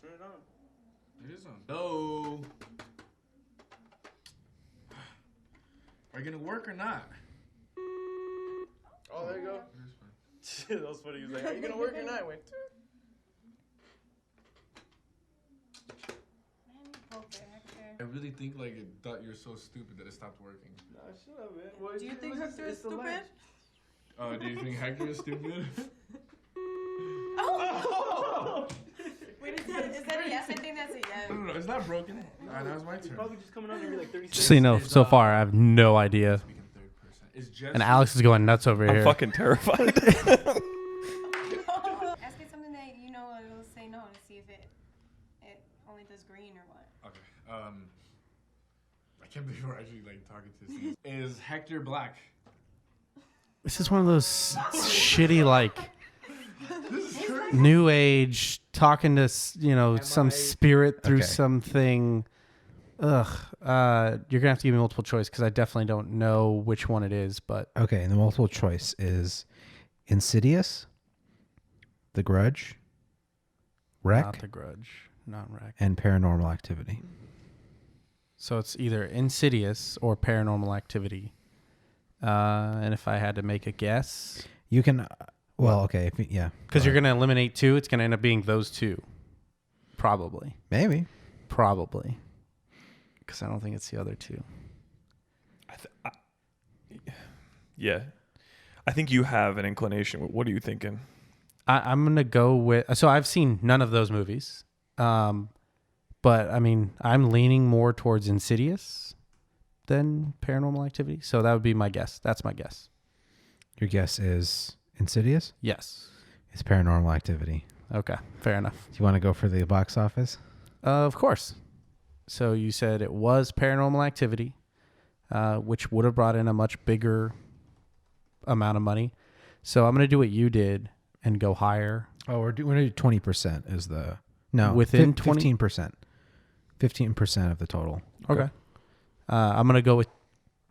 Turn it on. It is on. No. Are you gonna work or not? Oh, there you go. That was funny. He was like, "Are you gonna work or not?" I went. Man, you broke it, Hector. I really think like it thought you're so stupid that it stopped working. No, shut up, man. Well, Do you think Hector is stupid? Do you think Hector is stupid? Oh! Wait, is that a yes? I think that's a yes. No, it's not broken. Alright, now it's my turn. Probably just coming on every like 30 Just so you know, so far I have no idea. Speaking third person. It's just And Alex is going nuts over I'm here. fucking terrified. Ask it something that you know it'll say no to see if it only does green or what. Okay. I can't believe we're actually like talking to this. Is Hector black? This is one of those shitty like new age talking to some spirit through Okay. something. Ugh. You're gonna have to give me multiple choice because I definitely don't know which one it is. But Okay, and the multiple choice is Insidious, The Grudge, Wreck, not The Grudge, not Wreck. and Paranormal Activity. So it's either Insidious or Paranormal Activity. And if I had to make a guess, You can, okay, yeah. because go you're ahead. gonna eliminate 2, it's gonna end up being those 2, probably. Maybe. Because I don't think it's the other 2. Yeah. I think you have an inclination. What are you thinking? I'm gonna go with. So I've seen none of those movies, but I mean I'm leaning more towards Insidious than Paranormal Activity. So that would be my guess. That's my guess. Your guess is Insidious? Yes. It's Paranormal Activity. Okay. Fair enough. Do you want to go for the box office? Of course. So you said it was Paranormal Activity, which would have brought in a much bigger amount of money. So I'm gonna do what you did and go higher. Oh, we're gonna do 20% is the no Within 20? 15%. 15% of the total. Okay. I'm gonna go with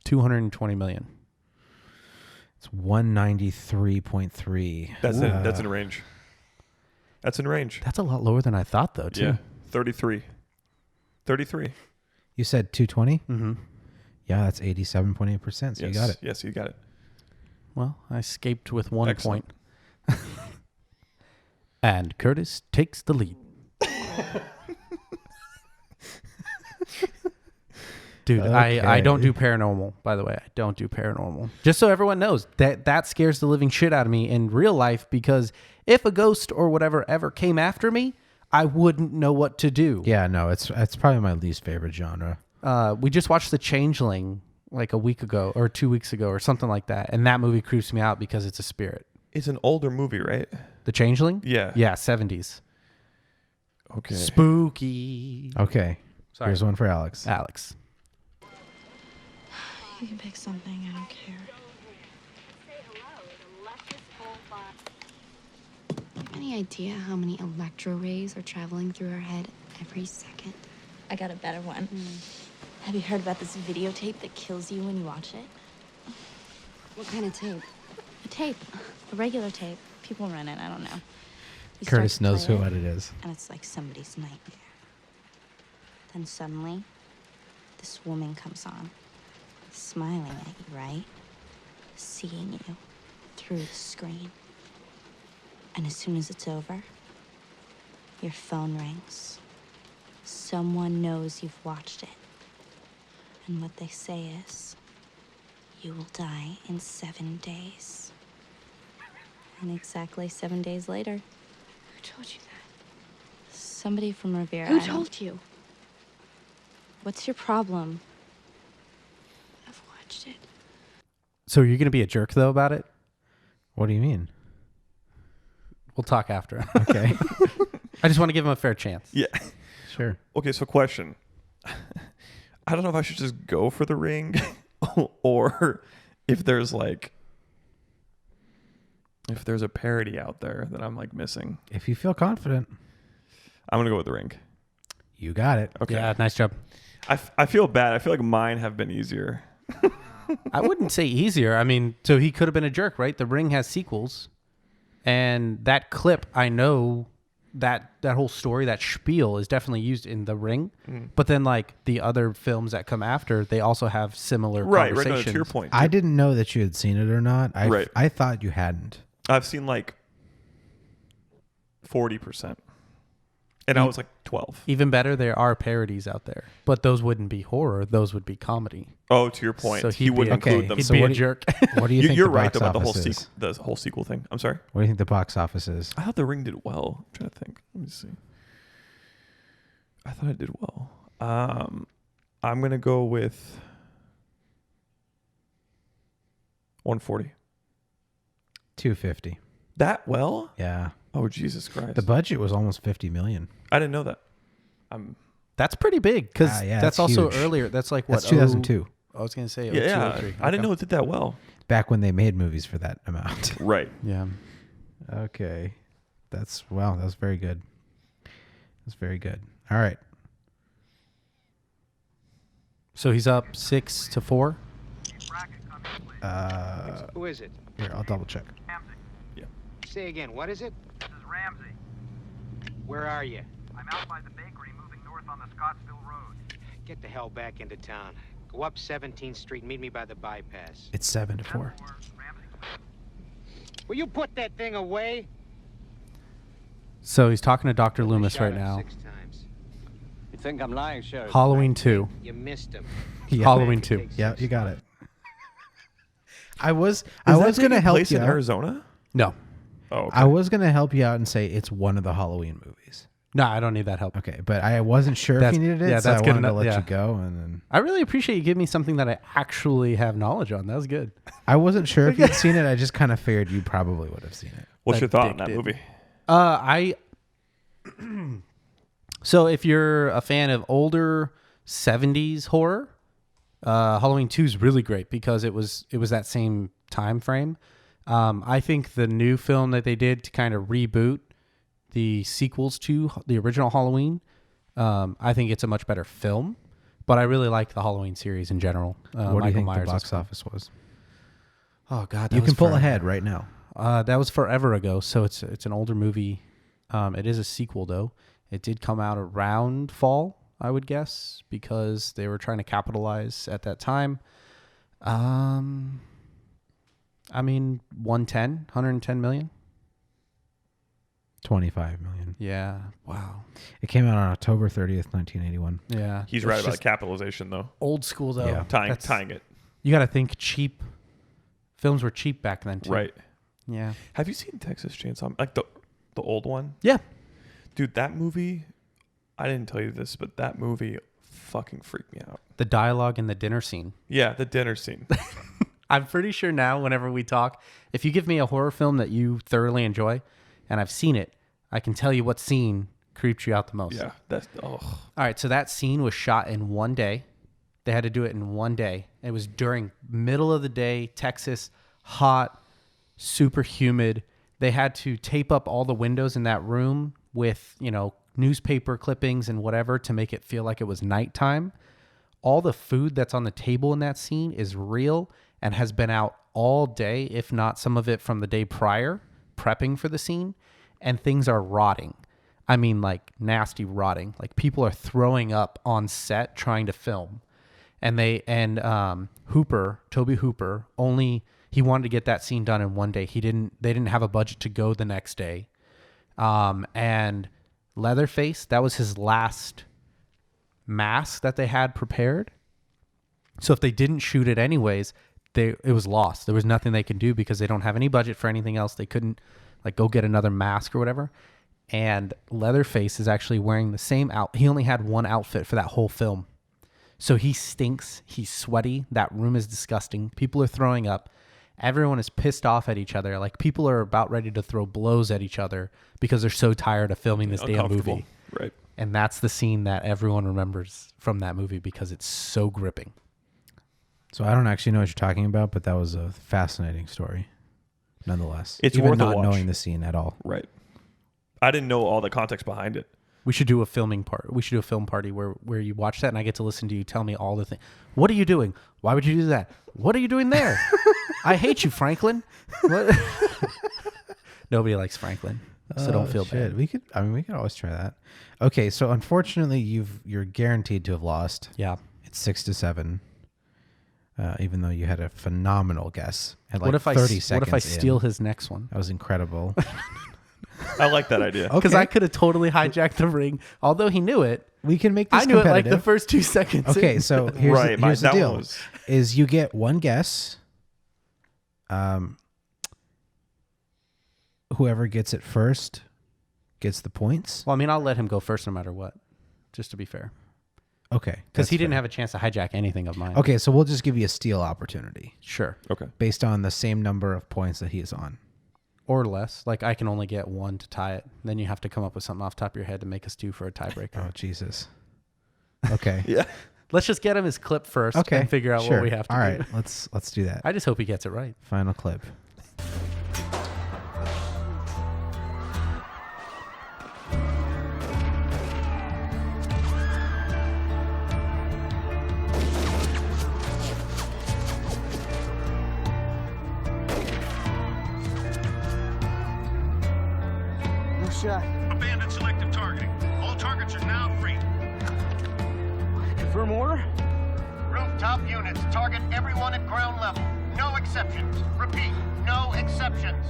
220 million. It's 193.3. That's in. That's in range. That's in range. That's a lot lower than I thought, though. Too. Yeah. 33. 33. You said 220? Mm-hmm. Yeah, that's 87.8%. So you got it. Yes, you got it. Well, I escaped with 1 Excellent. point. And Curtis takes the lead. Dude, I don't do paranormal, by the way. I don't do paranormal. Just so everyone knows, that scares the living shit out of me in real life, because if a ghost or whatever ever came after me, I wouldn't know what to do. Yeah, no, it's probably my least favorite genre. We just watched The Changeling like a week ago or 2 weeks ago or something like that, and that movie creeps me out because it's a spirit. It's an older movie, right? The Changeling? Yeah. Yeah, 70s. Okay. Spooky. Okay. Sorry. Here's one for Alex. Alex. You can pick something, I don't care. Any idea how many electro rays are traveling through our head every second? I got a better one. Have you heard about this videotape that kills you when you watch it? What kind of tape? A tape. A regular tape. People run it, I don't know. You Curtis start to knows play what it is. And it's like somebody's nightmare. Then suddenly, this woman comes on, smiling at you, right? Seeing you through the screen. And as soon as it's over, your phone rings. Someone knows you've watched it. And what they say is, you will die in 7 days. And exactly 7 days later, Who told you that? somebody from Rivera. Who Island- told you? What's your problem? I've watched it. So you're going to be a jerk, though, about it? What do you mean? We'll talk after. Okay. I just want to give him a fair chance. Yeah. Sure. Okay, so question. I don't know if I should just go for the ring or if there's a parody out there that I'm like missing. If you feel confident, I'm going to go with the ring. you got it. Okay. Yeah, nice job. I feel bad. I feel like mine have been easier. I wouldn't say easier. I mean, so he could have been a jerk, right? The Ring has sequels. And that clip, I know that whole story, that spiel is definitely used in The Ring. But then like the other films that come after, they also have similar Right, conversations. no, to your point. I didn't know that you had seen it or not. Right. I thought you hadn't. I've seen like 40%. And I was like 12. Even better, there are parodies out there. But those wouldn't be horror. Those would be comedy. Oh, to your point. So He he'd would be- include okay, them. He'd So be what a do you- jerk. What do you think You're the right box about the whole office is? whole sequel thing. I'm sorry. What do you think the box office is? I thought The Ring did well. I'm trying to think. Let me see. I thought it did well. I'm going to go with 140. 250. That well? Yeah. Oh, Jesus Christ. The budget was almost 50 million. I didn't know that. That's pretty big because Yeah, that's it's also huge. earlier. That's like what? That's 2002. I was going to say Yeah, 02, 03. I didn't Okay. know it did that well. Back when they made movies for that amount. Right. Yeah. Okay. That was very good. That's very good. All right. So he's up 6-4. Who is it? Here, I'll double check. Say again, what is it? This is Ramsey. Where are you? I'm out by the bakery moving north on the Scottsville Road. Get the hell back into town. Go up 17th Street and meet me by the bypass. It's 7-4. Will you put that thing away? So he's talking to Dr. Loomis Shot right him now. 6 times. You think I'm lying, Sheriff? Halloween 2. You missed him. Yeah. Halloween 2. Yeah, you got it. I was Is that going to taking help place you in out. Arizona? No. Oh, okay. I was going to help you out and say it's one of the Halloween movies. No, I don't need that help. Okay, but I wasn't sure if That's- you needed it, yeah, so that's I good wanted to enough, let yeah. you go. And then I really appreciate you giving me something that I actually have knowledge on. That was good. I wasn't sure if you'd seen it. I just kind of figured you probably would have seen it. What's I your thought on that did. movie? So if you're a fan of older 70s horror, Halloween 2 is really great because it was that same time frame. I think the new film that they did to kind of reboot the sequels to the original Halloween, I think it's a much better film. But I really like the Halloween series in general. What do you think the box office was? Oh God, you can pull ahead right now. That was forever ago, so it's an older movie. It is a sequel though. It did come out around fall, I would guess, because they were trying to capitalize at that time. I mean, 110 million. 25 million. Yeah. Wow. It came out on October 30th, 1981. Yeah. He's right about capitalization, though. Old school, though. Yeah. Tying it. You got to think cheap. Films were cheap back then, too. Right. Yeah. Have you seen Texas Chainsaw? Like the old one? Yeah. Dude, that movie, I didn't tell you this, but that movie fucking freaked me out. The dialogue in the dinner scene. Yeah, the dinner scene. I'm pretty sure now, whenever we talk, if you give me a horror film that you thoroughly enjoy, and I've seen it, I can tell you what scene creeps you out the most. Yeah. All right, so that scene was shot in one day. They had to do it in one day. It was during middle of the day, Texas, hot, super humid. They had to tape up all the windows in that room with, newspaper clippings and whatever to make it feel like it was nighttime. All the food that's on the table in that scene is real and has been out all day, if not some of it from the day prior, prepping for the scene, and things are rotting. I mean, like nasty rotting. Like people are throwing up on set trying to film. And Toby Hooper, he wanted to get that scene done in one day. They didn't have a budget to go the next day. And Leatherface, that was his last mask that they had prepared. So if they didn't shoot it anyways, it was lost. There was nothing they could do because they don't have any budget for anything else. They couldn't go get another mask or whatever. And Leatherface is actually wearing the same he only had one outfit for that whole film. So he stinks. He's sweaty. That room is disgusting. People are throwing up. Everyone is pissed off at each other. Like people are about ready to throw blows at each other because they're so tired of filming this damn movie. Right. And that's the scene that everyone remembers from that movie because it's so gripping. So I don't actually know what you're talking about, but that was a fascinating story, nonetheless. It's even worth a not watch. knowing the scene at all. Right. I didn't know all the context behind it. We should do a film party where you watch that and I get to listen to you tell me all the things. What are you doing? Why would you do that? What are you doing there? I hate you, Franklin. What? Nobody likes Franklin, so don't feel bad. We could always try that. Okay, so unfortunately, you're guaranteed to have lost. Yeah, it's 6-7. Even though you had a phenomenal guess at what if 30 seconds. What if I steal his next one? That was incredible. I like that idea. Because I could have totally hijacked the ring. Although he knew it. We can make this I knew it like competitive. the first 2 seconds. Okay, so here's the deal. Is you get one guess. Whoever gets it first gets the points. Well, I mean, I'll let him go first no matter what, just to be fair. Okay. Because he didn't have a chance to hijack anything of mine. Okay, so we'll just give you a steal opportunity. Sure. Okay. Based on the same number of points that he is on. Or less. Like, I can only get one to tie it. Then you have to come up with something off the top of your head to make us do for a tiebreaker. Oh, Jesus. Okay. Yeah. Let's just get him his clip first and figure out what we have to do. do. All right, let's do that. I just hope he gets it right. Final clip. Shot. Abandoned selective targeting. All targets are now free. Confirm order? Rooftop units, target everyone at ground level. No exceptions. Repeat, no exceptions.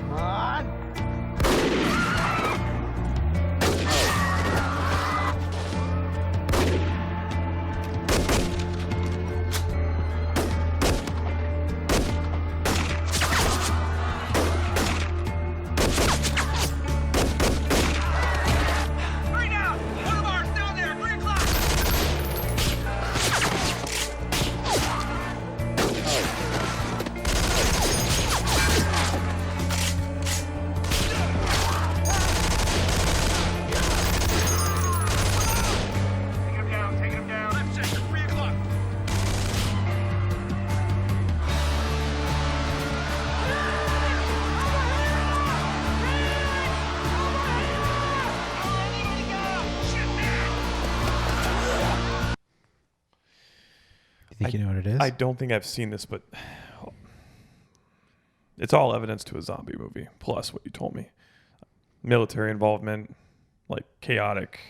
Come on. Think you know what it is? I don't think I've seen this, but it's all evidence to a zombie movie. Plus what you told me, military involvement, like chaotic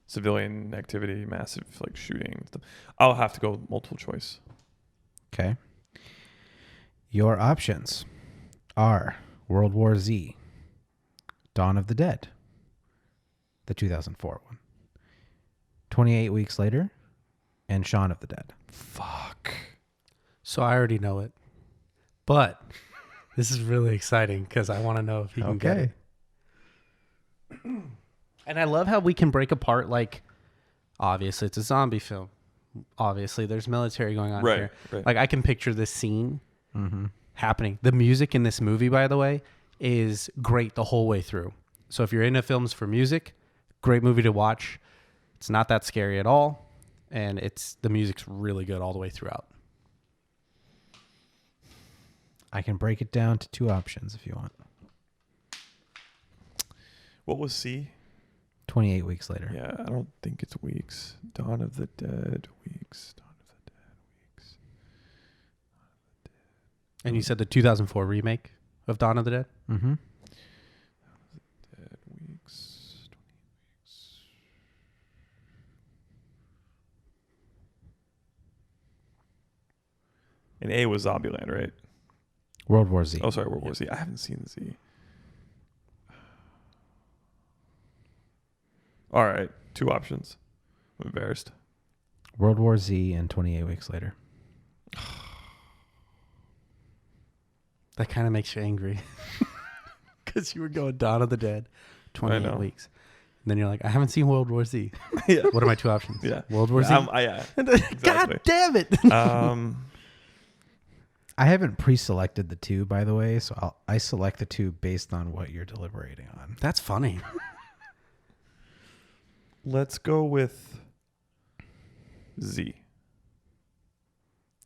civilian activity, massive like shooting. I'll have to go multiple choice. Okay. Your options are World War Z, Dawn of the Dead, the 2004 one, 28 Weeks Later, and Shaun of the Dead. Fuck. So I already know it. But this is really exciting because I want to know if he can get it. And I love how we can break apart, like, obviously it's a zombie film. Obviously there's military going on here. Right. Like, I can picture this scene happening. The music in this movie, by the way, is great the whole way through. So if you're into films for music, great movie to watch. It's not that scary at all. And the music's really good all the way throughout. I can break it down to two options if you want. What was C? 28 Weeks Later. Yeah, I don't think it's Weeks. Dawn of the Dead, Weeks. Dawn of the Dead, Weeks. And you said the 2004 remake of Dawn of the Dead? Mm-hmm. Dead, Weeks. 28 Weeks. And A was Zombieland, right? World War Z. Oh, sorry, World War Z. I haven't seen Z. All right, two options. I'm embarrassed. World War Z and 28 Weeks Later. That kind of makes you angry. Because you were going Dawn of the Dead, 28 weeks. And then you're like, I haven't seen World War Z. Yeah. What are my two options? Yeah. World War Z? Yeah. Exactly. God damn it. I haven't pre-selected the two, by the way, so I select the two based on what you're deliberating on. That's funny. Let's go with Z.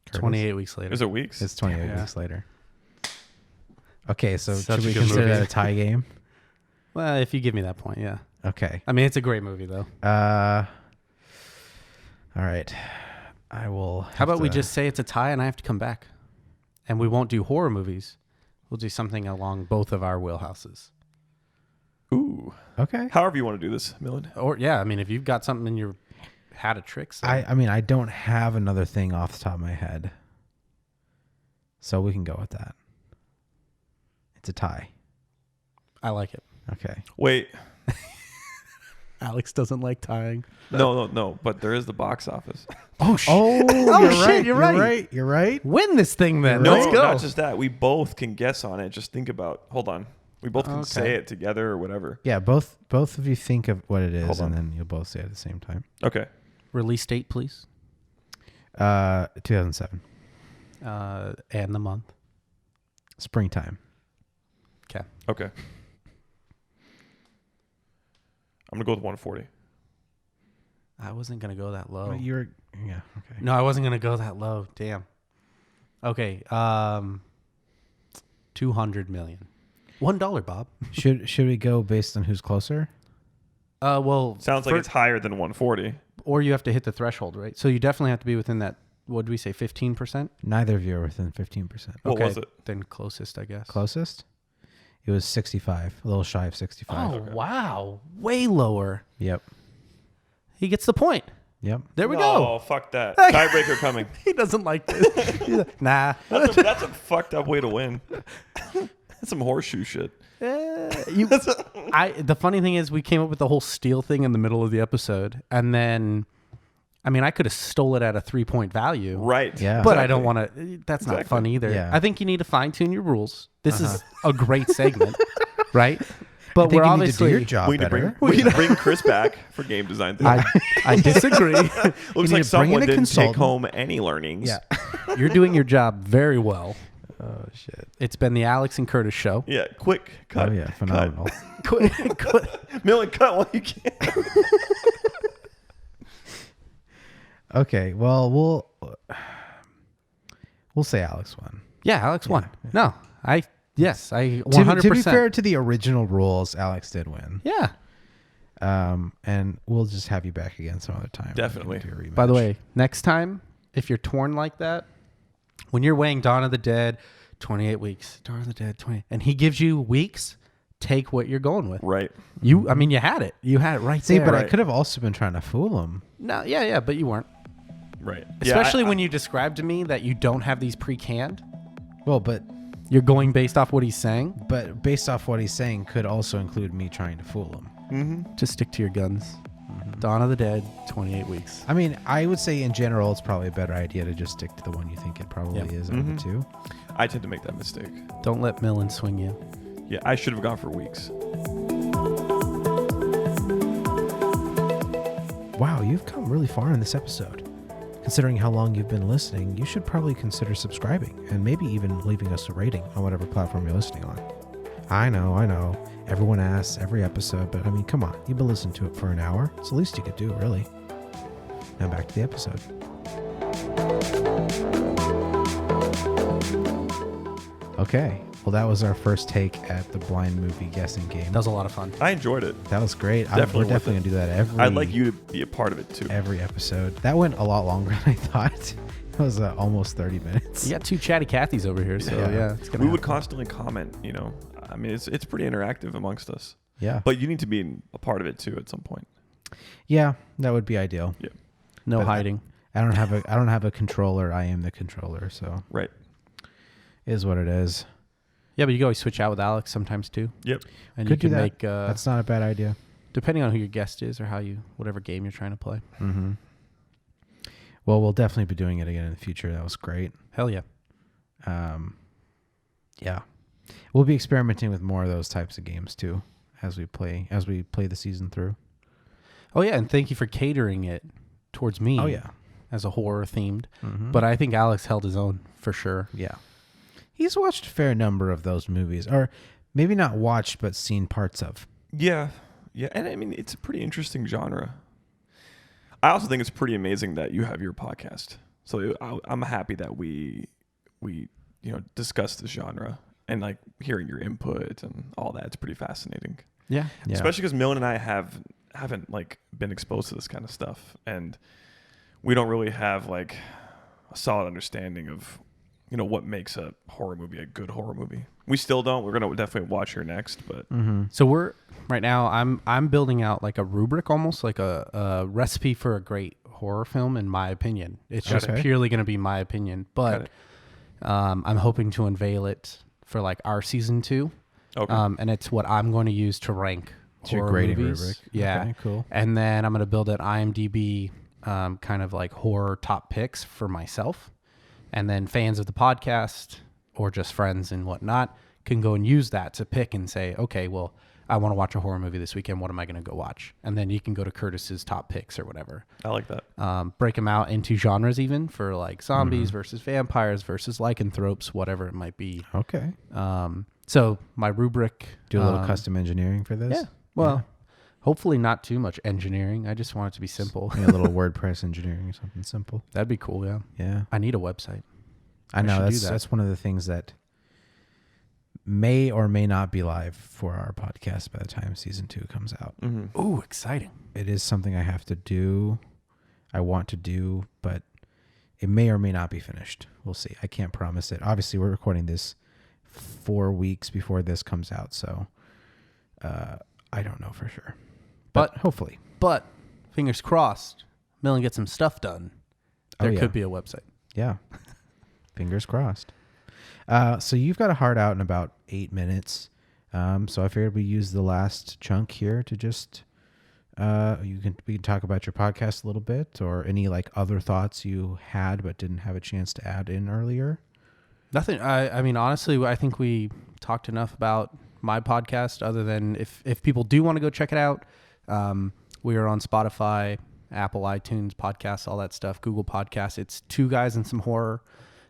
Curtis? 28 weeks later. Is it weeks? It's 28 weeks later. Okay, so Such should we a good consider movie. that a tie game? Well, if you give me that point, yeah. Okay. I mean, it's a great movie, though. All right. I will. How about we just say it's a tie and I have to come back? And we won't do horror movies. We'll do something along both of our wheelhouses. Ooh. Okay. However you want to do this, Millen. Or, yeah, I mean, if you've got something in your hat of tricks. I mean, I don't have another thing off the top of my head. So we can go with that. It's a tie. I like it. Okay. Wait. Alex doesn't like tying. No. But there is the box office. Oh, you're right. You're right. Win this thing then. No, Let's go. not just that. We both can guess on it. Just think about. Hold on. We both can say it together or whatever. Yeah, both of you think of what it is, Hold on. and then you'll both say it at the same time. Okay. Release date, please. 2007. And the month. Springtime. Okay. I'm going to go with 140. I wasn't going to go that low. Well, yeah, okay. No, I wasn't going to go that low. Damn. Okay. 200 million. $1, Bob. Should we go based on who's closer? Well, Sounds like it's higher than 140. Or you have to hit the threshold, right? So you definitely have to be within that, what did we say, 15%? Neither of you are within 15%. What was it? Then closest, I guess. Closest? It was 65, a little shy of 65. Oh, wow. Way lower. Yep. He gets the point. Yep. There we go. Oh, fuck that. Tiebreaker coming. He doesn't like this. Nah. That's a fucked up way to win. That's some horseshoe shit. The funny thing is we came up with the whole steal thing in the middle of the episode. And then, I mean, I could have stole it at a 3-point value. Right. Yeah. But I don't want to. That's not fun either. Yeah. I think you need to fine tune your rules. This is a great segment, right? But I think we're you obviously need to do your job We need better. to bring Chris back for game design. I disagree. Looks need like to bring someone in a didn't consultant. take home any learnings. Yeah. You're doing your job very well. Oh, shit. It's been the Alex and Curtis show. Yeah. Quick cut. Oh, yeah. Phenomenal. Millen, cut while you can. Okay. Well, we'll say Alex won. Yeah, Alex won. No, I 100%. To be fair to the original rules, Alex did win. Yeah. And we'll just have you back again some other time. Definitely. We can do a rematch. By the way, next time if you're torn like that, when you're weighing Dawn of the Dead, 28 weeks, Dawn of the Dead, 20, and he gives you weeks, take what you're going with. Right. You had it. You had it right See, there. but I could have also been trying to fool him. No, yeah, but you weren't. Right. Especially when you described to me that you don't have these pre-canned. Well, but you're going based off what he's saying. But based off what he's saying could also include me trying to fool him. Mm-hmm. Just stick to your guns. Mm-hmm. Dawn of the Dead, 28 weeks. I mean, I would say in general, it's probably a better idea to just stick to the one you think it probably is out of the two. I tend to make that mistake. Don't let Millen swing you. Yeah, I should have gone for weeks. Wow, you've come really far in this episode. Considering how long you've been listening, you should probably consider subscribing and maybe even leaving us a rating on whatever platform you're listening on. I know. Everyone asks every episode, but I mean, come on. You've been listening to it for an hour. It's the least you could do, really. Now back to the episode. Okay. Well, that was our first take at the blind movie guessing game. That was a lot of fun. I enjoyed it. That was great. We're definitely going to do that every... I'd like you to be a part of it, too. Every episode. That went a lot longer than I thought. It was almost 30 minutes. You got two chatty Cathys over here, so yeah. It's gonna we would constantly comment, you know. I mean, it's pretty interactive amongst us. Yeah. But you need to be a part of it, too, at some point. Yeah, that would be ideal. Yeah. No hiding. I don't have a controller. I am the controller, so... Right. Is what it is. Yeah, but you can always switch out with Alex sometimes too. Yep. And Could you do can that. make That's not a bad idea. Depending on who your guest is or whatever game you're trying to play. Mm-hmm. Well, we'll definitely be doing it again in the future. That was great. Hell yeah. Yeah. We'll be experimenting with more of those types of games too as we play the season through. Oh yeah, and thank you for catering it towards me. Oh yeah. As a horror themed. Mm-hmm. But I think Alex held his own for sure. Yeah. He's watched a fair number of those movies, or maybe not watched, but seen parts of. Yeah. Yeah. And I mean, it's a pretty interesting genre. I also think it's pretty amazing that you have your podcast. So I'm happy that we discuss this genre and like hearing your input and all that. It's pretty fascinating. Yeah. Especially because Millen and I haven't like been exposed to this kind of stuff, and we don't really have like a solid understanding of what makes a horror movie a good horror movie. We still don't. We're gonna definitely watch here next, but So we're right now. I'm building out like a rubric, almost like a recipe for a great horror film. In my opinion, it's just purely going to be my opinion, but I'm hoping to unveil it for like our season 2. Okay. And it's what I'm going to use to rank horror your grading movies. rubric. Yeah, Okay, cool. And then I'm going to build an IMDb kind of like horror top picks for myself. And then fans of the podcast or just friends and whatnot can go and use that to pick and say, okay, well, I want to watch a horror movie this weekend. What am I going to go watch? And then you can go to Curtis's top picks or whatever. I like that. Break them out into genres even for like zombies versus vampires versus lycanthropes, whatever it might be. Okay. So my rubric. Do a little custom engineering for this? Yeah. Well, hopefully not too much engineering. I just want it to be simple. A little WordPress engineering or something simple. That'd be cool, yeah. Yeah. I need a website. I know that's one of the things that may or may not be live for our podcast by the time season 2 comes out. Mm-hmm. Ooh, exciting. It is something I have to do. I want to do, but it may or may not be finished. We'll see. I can't promise it. Obviously, we're recording this 4 weeks before this comes out, so I don't know for sure. But hopefully. But fingers crossed, Millen gets some stuff done. There could be a website. Yeah. Fingers crossed. So you've got a hard out in about 8 minutes. So I figured we use the last chunk here to just we can talk about your podcast a little bit, or any like other thoughts you had but didn't have a chance to add in earlier. Nothing. I mean, honestly, I think we talked enough about my podcast, other than if people do want to go check it out, we are on Spotify, Apple, iTunes, podcasts, all that stuff, Google Podcasts. It's Two Guys and Some Horror.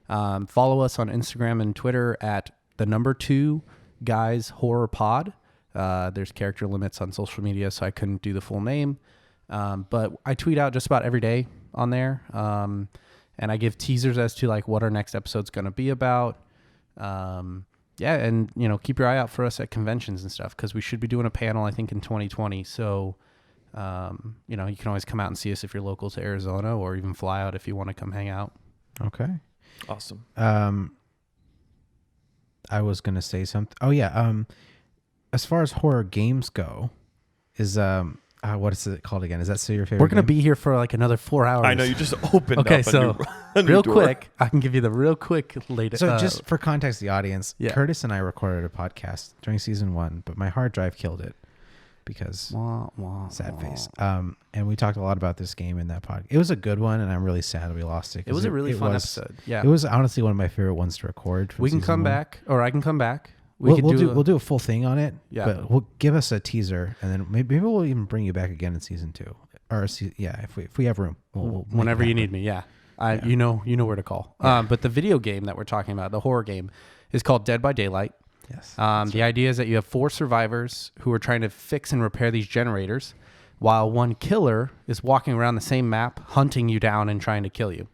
Follow us on Instagram and Twitter at the 2 Guys Horror Pod. There's character limits on social media, so I couldn't do the full name. But I tweet out just about every day on there. And I give teasers as to like what our next episode's going to be about. And keep your eye out for us at conventions and stuff, because we should be doing a panel, I think, in 2020. So You know, you can always come out and see us if you're local to Arizona, or even fly out if you want to come hang out. Okay. Awesome. I was gonna say something. Oh yeah. As far as horror games go, is what is it called again? Is that still your favorite? We're gonna game? be here for like another 4 hours. I know you just opened okay, up so a new real door. quick, I can give you the real quick latest. So just for context, the audience, Yeah. Curtis and I recorded a podcast during season 1, but my hard drive killed it because sad face. And we talked a lot about this game in that podcast. It was a good one, and I'm really sad we lost it. It was a really fun episode. Yeah, it was honestly one of my favorite ones to record. We can come back, or I can come back. We'll do a full thing on it. Yeah, but we'll give us a teaser, and then maybe we'll even bring you back again in season 2, or if we have room, we'll whenever you need me. Yeah, you know where to call. Yeah. But the video game that we're talking about, the horror game, is called Dead by Daylight. Yes. The idea is that you have 4 survivors who are trying to fix and repair these generators, while one killer is walking around the same map, hunting you down and trying to kill you.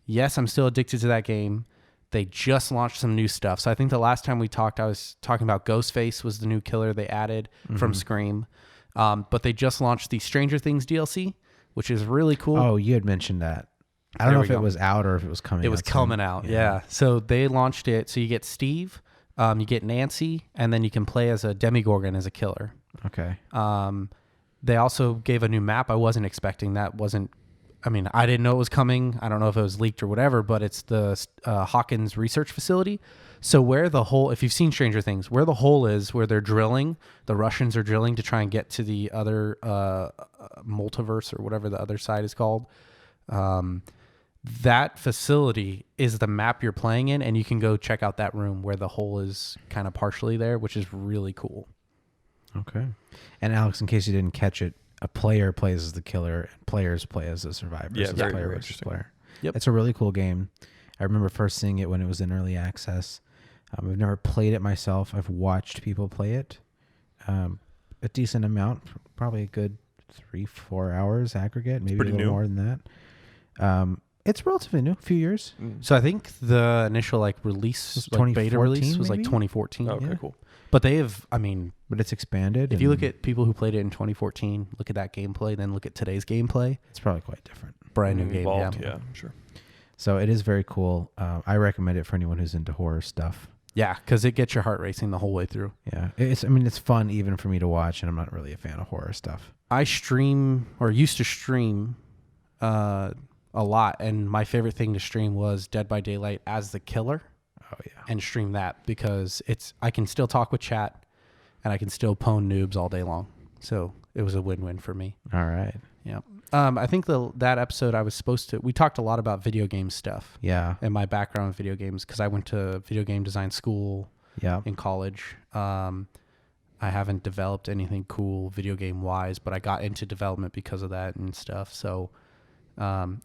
Yes, I'm still addicted to that game. They just launched some new stuff. So I think the last time we talked, I was talking about Ghostface was the new killer they added from Scream. But they just launched the Stranger Things DLC, which is really cool. Oh, you had mentioned that. I don't know if it was out or if it was coming out. It was coming out, yeah. So they launched it. So you get Steve, you get Nancy, and then you can play as a Demogorgon as a killer. Okay. They also gave a new map. I wasn't expecting that. I didn't know it was coming. I don't know if it was leaked or whatever, but it's the Hawkins Research Facility. So where the hole, if you've seen Stranger Things, where the hole is, where they're drilling, the Russians are drilling to try and get to the other multiverse or whatever the other side is called. That facility is the map you're playing in, and you can go check out that room where the hole is kind of partially there, which is really cool. Okay. And Alex, in case you didn't catch it, a player plays as the killer and players play as the survivor. Yeah, very, player very versus interesting. player. Yep. It's a really cool game. I remember first seeing it when it was in early access. I've never played it myself. I've watched people play it a decent amount, probably a good 3-4 hours aggregate, maybe a little new. more than that. It's relatively new, a few years. So I think the initial release, beta release, was like 2014. Okay, cool. But they have, but it's expanded. If you look at people who played it in 2014, look at that gameplay, then look at today's gameplay. It's probably quite different. Brand new game, Involved, yeah. yeah, sure. So it is very cool. I recommend it for anyone who's into horror stuff. Yeah, because it gets your heart racing the whole way through. Yeah, it's fun even for me to watch, and I'm not really a fan of horror stuff. I stream, or used to stream, a lot, and my favorite thing to stream was Dead by Daylight as the killer. Oh yeah, and stream that because I can still talk with chat, and I can still pwn noobs all day long. So it was a win-win for me. All right. Yeah. I think that episode we talked a lot about video game stuff. Yeah. And my background in video games, because I went to video game design school. Yeah. In college. I haven't developed anything cool video game wise, but I got into development because of that and stuff. So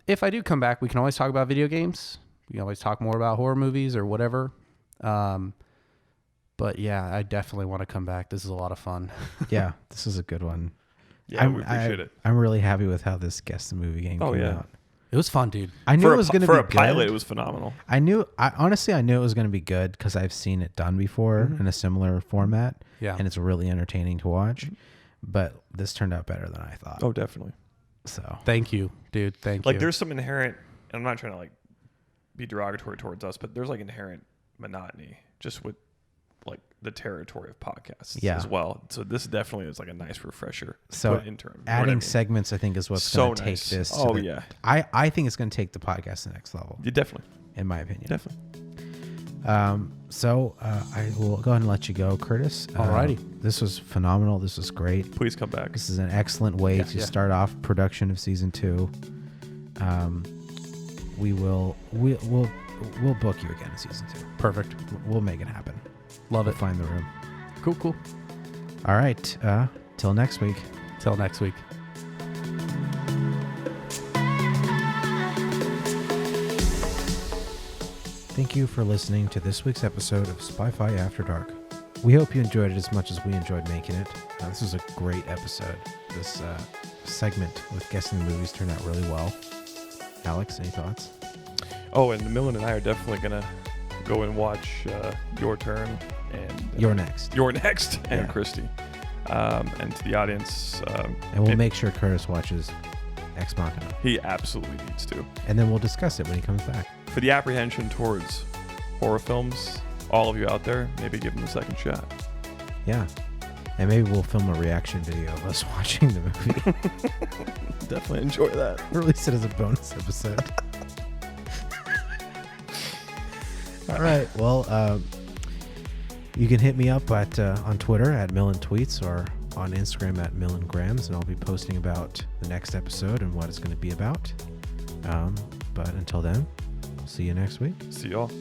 if I do come back, we can always talk about video games. We can always talk more about horror movies or whatever. But yeah, I definitely want to come back. This is a lot of fun. Yeah, this is a good one. Yeah, we appreciate it. I'm really happy with how this Guess the Movie game came out. It was fun, dude. I knew it was going to be good. For a pilot, it was phenomenal. Honestly, I knew it was going to be good because I've seen it done before in a similar format. Yeah. And it's really entertaining to watch. But this turned out better than I thought. Oh, definitely. So thank you, dude. Thank you. There's some inherent, and I'm not trying to be derogatory towards us, but there's inherent monotony just with the territory of podcasts as well. So this definitely is a nice refresher. So adding segments, I think, is what's going to take this. Oh yeah. I think it's going to take the podcast to the next level. Yeah, definitely. In my opinion. Definitely. So I will go ahead and let you go, Curtis. Alrighty. This was phenomenal. This was great. Please come back. This is an excellent way to start off production of season 2. We'll book you again in season 2. Perfect. We'll make it happen. Love we'll it. Find the room. Cool. All right. Till next week. Till next week. Thank you for listening to this week's episode of Spy-Fi After Dark. We hope you enjoyed it as much as we enjoyed making it. This was a great episode. This segment with guessing the movies turned out really well. Alex, any thoughts? Oh, and Millen and I are definitely going to go and watch Your Turn and You're Next. You're Next and Christy. And to the audience, and we'll make sure Curtis watches Ex Machina. he absolutely needs to. And then we'll discuss it when he comes back. For the apprehension towards horror films, all of you out there, maybe give them a second shot. Yeah. And maybe we'll film a reaction video of us watching the movie. Definitely enjoy that. Release it as a bonus episode. All right. Well, you can hit me up at on Twitter at Millen Tweets or on Instagram at Millen Grams, and I'll be posting about the next episode and what it's going to be about. But until then, see you next week. See y'all.